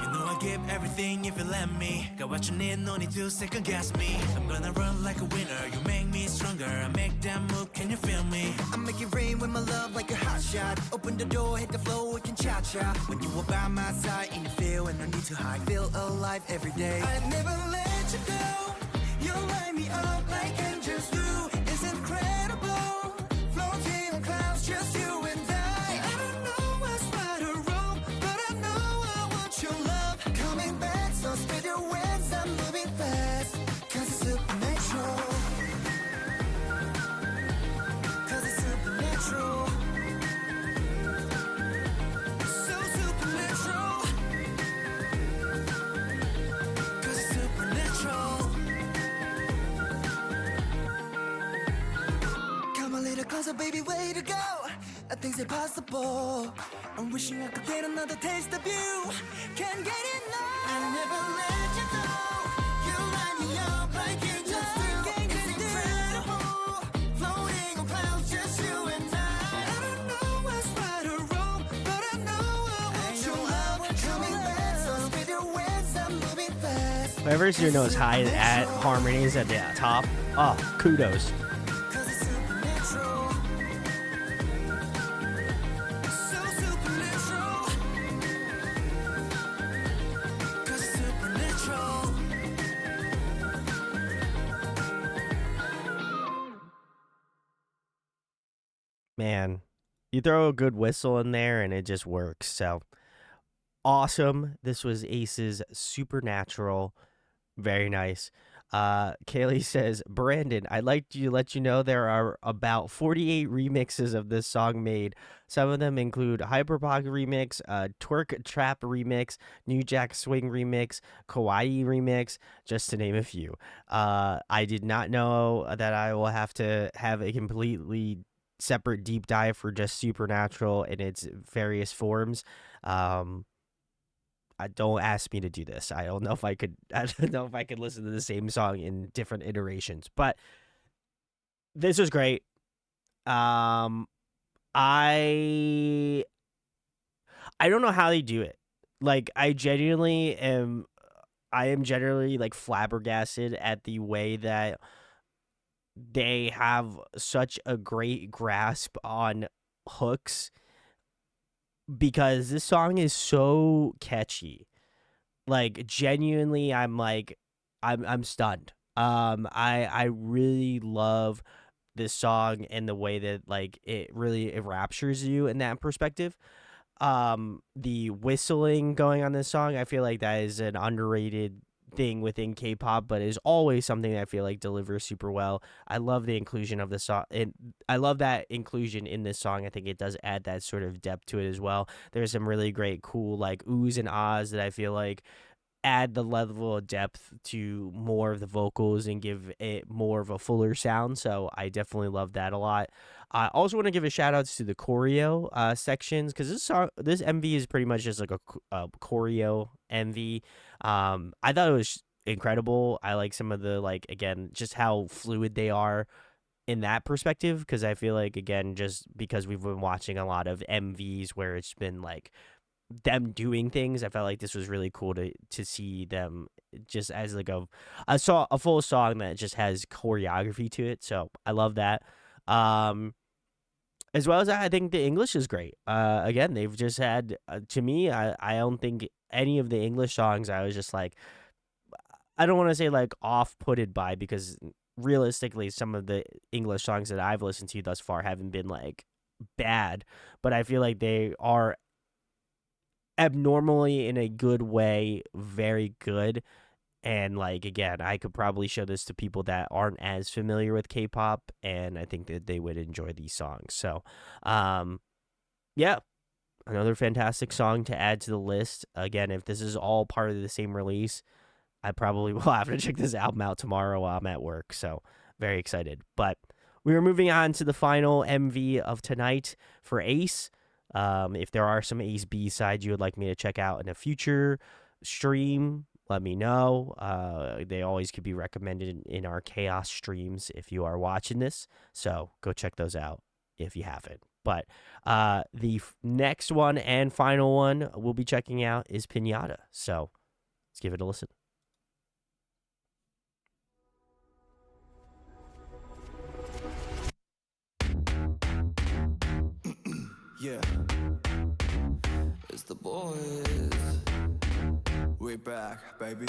You know I give everything if you let me. Got what you need, no need to second guess me. I'm gonna run like a winner, you make me stronger. I make that move, can you feel me? I make it rain with my love like a hot shot. Open the door, hit the floor, we can cha-cha. When you are by my side and you feel and no need to hide. Feel alive every day. I never let you go. You light me up like angels do. It's incredible. Floating on clouds, just you and I don't know what's right or wrong, but I know I want your love. Coming back, so speed your wings, I'm moving fast. Cause it's supernatural. Cause it's supernatural. So supernatural. Cause it's supernatural. Come a little closer, baby, way to go. Nothing's impossible. I'm wishing I could get another taste of you. Can't get enough. I never let you go. You light me up like angels do. It's incredible. Floating on clouds, just you and I don't know what's right or wrong, but I know I want your love. Coming back, so speed your wings, I'm moving fast. Whoever's your nose high at harmonies at the top. Oh, kudos. Cause it's supernatural. So supernatural. Cause it's supernatural. man, you throw a good whistle in there and it just works. So awesome. This was Ace's Supernatural. Very nice. Kaylee says, Brandon, I'd like to let you know there are about 48 remixes of this song made. Some of them include Hyperpop remix, Twerk Trap remix, New Jack Swing remix, Kawaii remix, just to name a few. I did not know that I will have to have a completely separate deep dive for just Supernatural in its various forms. Don't ask me to do this. I don't know if I could. I don't know if I could listen to the same song in different iterations. But this was great. I don't know how they do it. Like, I genuinely am. I am generally like flabbergasted at the way that they have such a great grasp on hooks, because this song is so catchy. Like, genuinely, I'm stunned. I really love this song and the way that like it raptures you in that perspective. The whistling going on this song, I feel like that is an underrated thing within K-pop, but is always something that I feel like delivers super well. I love the inclusion of the song, and I love that inclusion in this song. I think it does add that sort of depth to it as well. There's some really great, cool like oohs and ahs that I feel like add the level of depth to more of the vocals and give it more of a fuller sound. So I definitely love that a lot. I also want to give a shout out to the choreo sections, because this MV is pretty much just like a choreo MV. I thought it was incredible. I like some of the like, again, just how fluid they are in that perspective, because I feel like, again, just because we've been watching a lot of MVs where it's been like them doing things, I felt like this was really cool to see them just as like I saw a full song that just has choreography to it. So I love that. As well as I think the English is great. Again, they've just had to me, I don't think any of the English songs I was just like, I don't want to say like off-putted by, because realistically some of the English songs that I've listened to thus far haven't been like bad, but I feel like they are abnormally, in a good way, very good. And like, again, I could probably show this to people that aren't as familiar with K-pop, and I think that they would enjoy these songs. So yeah, another fantastic song to add to the list. Again, if this is all part of the same release, I probably will have to check this album out tomorrow while I'm at work. So very excited. But we are moving on to the final MV of tonight for Ace. If there are some Ace B-sides you would like me to check out in a future stream, let me know. They always could be recommended in our Chaos streams if you are watching this. So go check those out if you haven't. But the next one and final one we'll be checking out is Pinata. So let's give it a listen. Yeah, it's the boys. We're back, baby.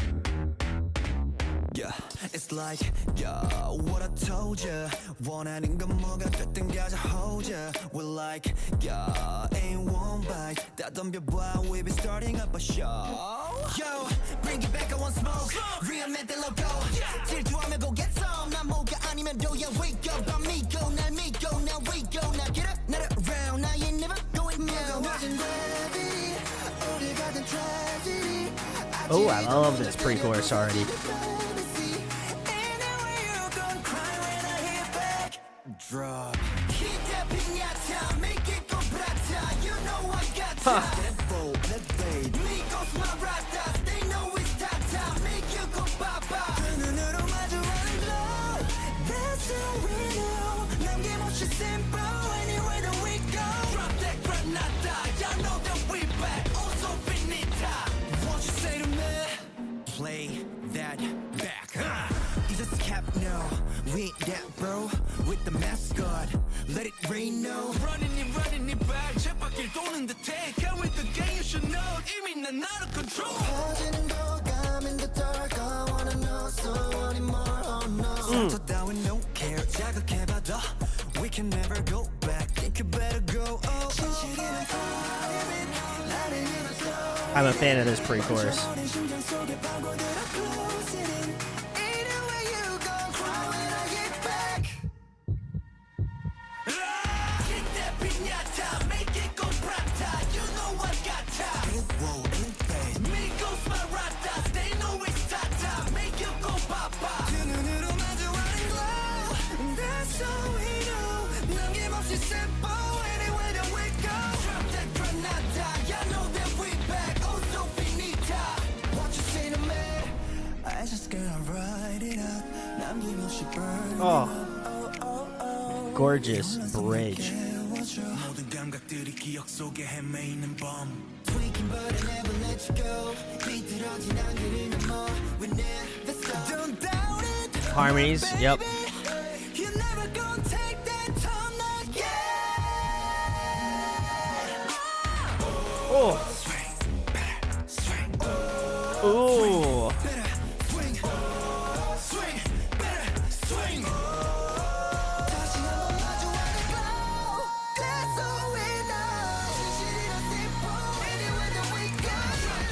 Yeah, it's like, yeah, what I told ya. 원하는 건 뭐가 됐든 가져 hold ya. We're like, yeah, ain't one bite. 다 덤벼봐, we be starting up a show. Yo, bring it back, I want smoke. Real man, the logo. 질투하면 go get some. 난 뭐가 아니면 도야. Wake up, 난 믿고, 날 믿고, now we go. Now get up, not around, now you never going down. Oh, I love this pre-chorus already. Drop. Play that back. You just cap now. We ain't that bro. With the mascot. Let it rain now. running it back 쳇바퀴 도는 듯해 Can we the game you should know 이미 난 out of control 퍼지는 도감 in the dark. I wanna know so anymore. Oh no. 상처 따윈 no care. 자극해봐도 We can never go back. Think you better go. Oh, 진실이란 private. 나를 위해 slow. I'm a fan of this pre-chorus. 저버린 심장 속에 파고들어 close it in. Anywhere you go, cry when I get back. Kick that pinata, make it go prata. You know I got time. Hit roll in face. Migos marata, they know it's tata. Make you go papa. 두 눈으로 마주하는 glow. That's all we know. 남김없이 simple anywhere that we go. Drop that granada, y'all know that we back. Oh, so finita. What you say to me? I just gotta write it up. 남김없이 burn it Oh. up. Gorgeous bridge. 모든 감각들이 기억 속에 헤매이는 밤 Tweaking but I never let you go. 비틀어진 안개를 넘어. We never stop. Don't doubt it. Harmonies, yep. You're never gonna take that turn again. Oh. Ooh. Better swing, swing, better swing. 다시 한번 마주하는 glow. That's all we know. 진실이란 simple anywhere that we go.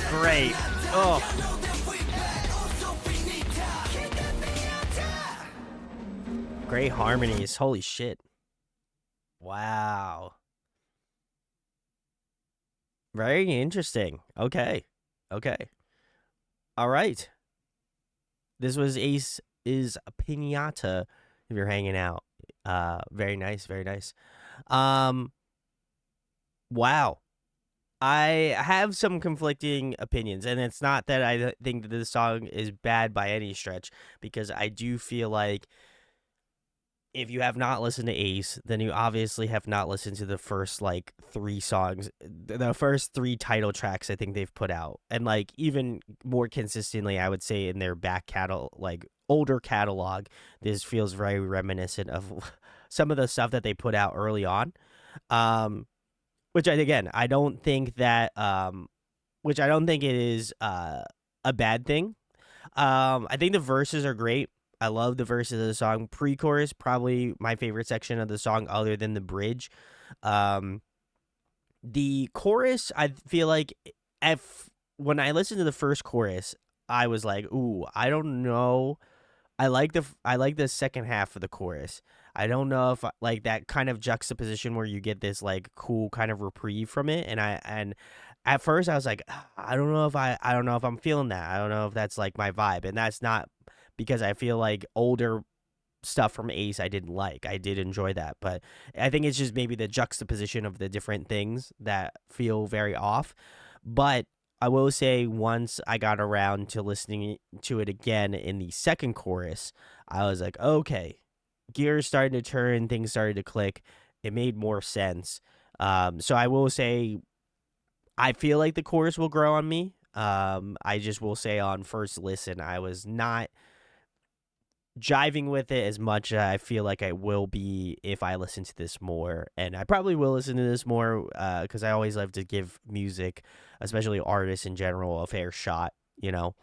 Great. Oh. Know that we back. Oh, so finita. Kick that pinata. Great harmonies. Holy shit. Wow. Very interesting. Okay. All right. This was Ace is Pinata if you're hanging out. Very nice. Wow. I have some conflicting opinions, and it's not that I think that this song is bad by any stretch, because I do feel like if you have not listened to Ace, then you obviously have not listened to the first like 3 songs, the first 3 title tracks I think they've put out. And like even more consistently, I would say in their back like older catalog, this feels very reminiscent of some of the stuff that they put out early on. Which I don't think that which I don't think it is a bad thing. I think the verses are great. I love the verses of the song. Pre-chorus, probably my favorite section of the song other than the bridge. The chorus, I feel like when I listened to the first chorus, I was like, ooh, I don't know. I like the second half of the chorus. I don't know if like that kind of juxtaposition where you get this like cool kind of reprieve from it, and at first I was like, I don't know if I'm feeling that. I don't know if that's like my vibe, and that's not because I feel like older stuff from Ace I didn't like. I did enjoy that, but I think it's just maybe the juxtaposition of the different things that feel very off. But I will say once I got around to listening to it again in the second chorus, I was like, okay, gears started to turn, things started to click. It made more sense. So I will say I feel like the chorus will grow on me. I just will say on first listen, I was not jiving with it as much as I feel like I will be if I listen to this more. And I probably will listen to this more because I always love to give music, especially artists in general, a fair shot, you know?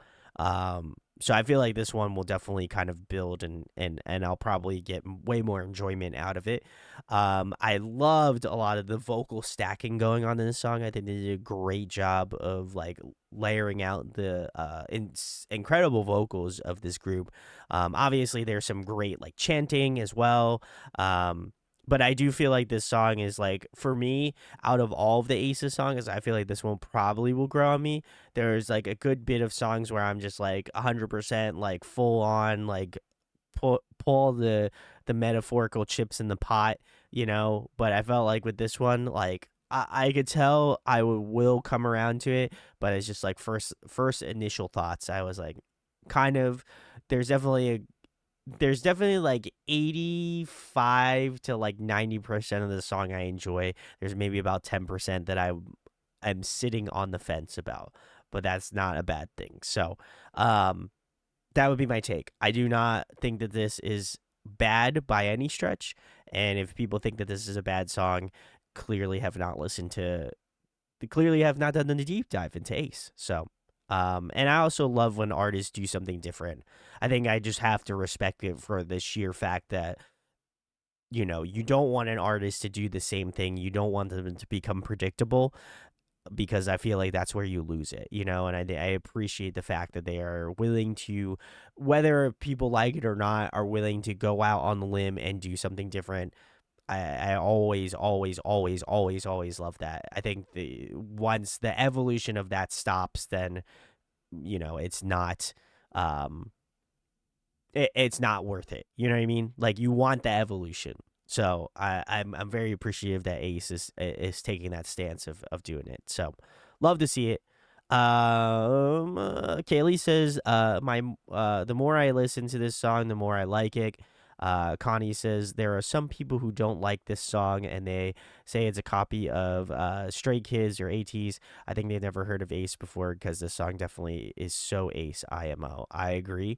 So I feel like this one will definitely kind of build and I'll probably get way more enjoyment out of it. I loved a lot of the vocal stacking going on in this song. I think they did a great job of like layering out the incredible vocals of this group. Obviously there's some great like chanting as well. But I do feel like this song is like, for me, out of all of the Aces songs, I feel like this one probably will grow on me. There's like a good bit of songs where I'm just like 100% like full on like pull the metaphorical chips in the pot, you know. But I felt like with this one, like I could tell I will come around to it, but it's just like first initial thoughts. I was like, kind of, there's definitely like 85 to like 90% of the song I enjoy. There's maybe about 10% that I'm sitting on the fence about, but that's not a bad thing. So, that would be my take. I do not think that this is bad by any stretch, and if people think that this is a bad song, clearly have not done the deep dive into Ace. So, and I also love when artists do something different. I think I just have to respect it for the sheer fact that you don't want an artist to do the same thing. You don't want them to become predictable, because I feel like that's where you lose it, and I appreciate the fact that they are willing to, whether people like it or not, are willing to go out on the limb and do something different. I always, always, always, always, always love that. I think once the evolution of that stops, then it's not, um, it's not worth it. You know what I mean? Like, you want the evolution. So I'm very appreciative that Ace is taking that stance of doing it. So love to see it. Kaylee says, my the more I listen to this song, the more I like it. Connie says there are some people who don't like this song and they say it's a copy of Stray Kids or ATs. I think they've never heard of Ace before because this song definitely is so Ace IMO. I agree.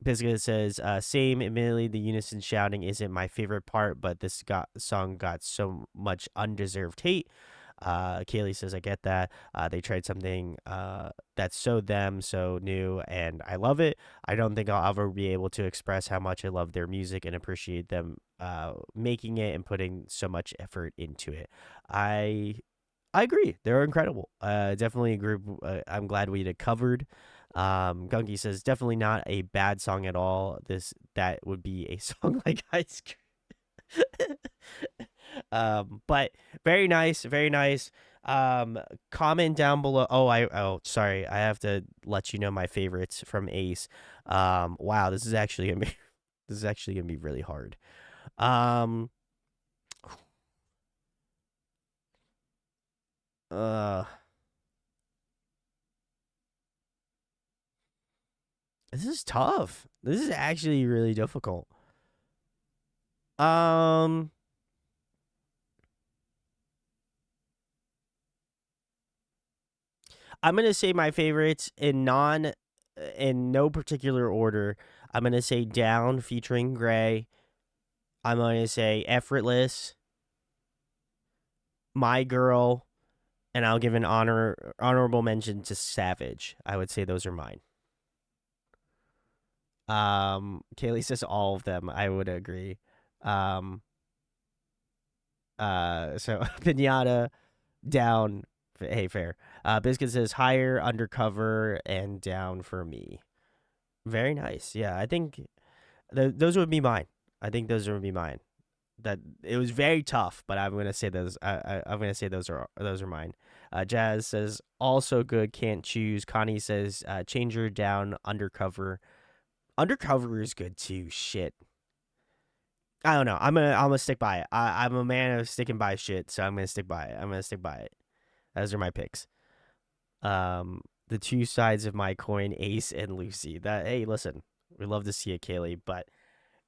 Biscuit says, same. Admittedly, the unison shouting isn't my favorite part, but this song got so much undeserved hate. Kaylee says, I get that. They tried something that's so them, so new, and I love it. I don't think I'll ever be able to express how much I love their music and appreciate them making it and putting so much effort into it. I agree. They're incredible. Definitely a group I'm glad we had covered. Gunky says definitely not a bad song at all. That would be a song like Ice Cream. But very nice, very nice. Comment down below. Sorry, I have to let you know my favorites from Ace. Wow, this is actually gonna be this is actually gonna be really hard. Um, uh, this is tough. This is actually really difficult. Um, I'm gonna say my favorites in no particular order. I'm gonna say Down featuring Gray. I'm gonna say Effortless, My Girl, and I'll give an honorable mention to Savage. I would say those are mine. Kaylee says all of them. I would agree. Um, so Pinata, Down. Hey, fair. Biscuit says higher, Undercover, and Down for me. Very nice. Yeah, I think those would be mine. I think those would be mine. That it was very tough, but I'm gonna say those. I'm gonna say those are mine. Jazz says also good. Can't choose. Connie says Changer, Down, Undercover. Undercover is good too. Shit. I don't know. I'm gonna stick by it. I'm a man of sticking by shit, so I'm gonna stick by it. I'm gonna stick by it. Those are my picks. The two sides of my coin, Ace and Lucy. That, hey, listen, we love to see it, Kaylee, but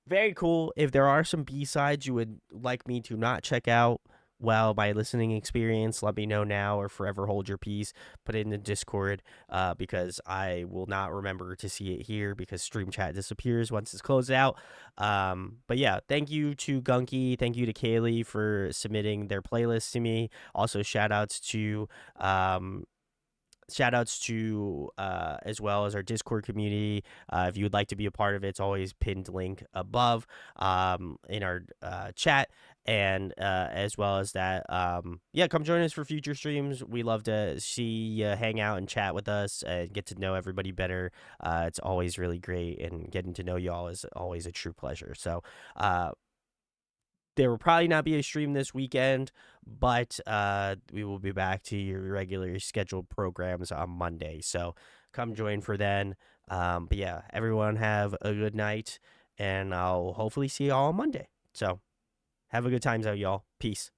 very cool. If there are some B-sides you would like me to not check out, well, my listening experience, let me know now or forever hold your peace. Put it in the Discord because I will not remember to see it here because stream chat disappears once it's closed out. But yeah, thank you to Gunky. Thank you to Kaylee for submitting their playlist to me. Also, shout outs to as well as our Discord community. If you would like to be a part of it, it's always pinned link above in our chat. And as well as that, yeah, come join us for future streams. We love to see you hang out and chat with us and get to know everybody better. It's always really great, and getting to know y'all is always a true pleasure. So, there will probably not be a stream this weekend, but we will be back to your regular scheduled programs on Monday. So come join for then. But yeah, everyone have a good night, and I'll hopefully see you all on Monday. So have a good time out, y'all. Peace.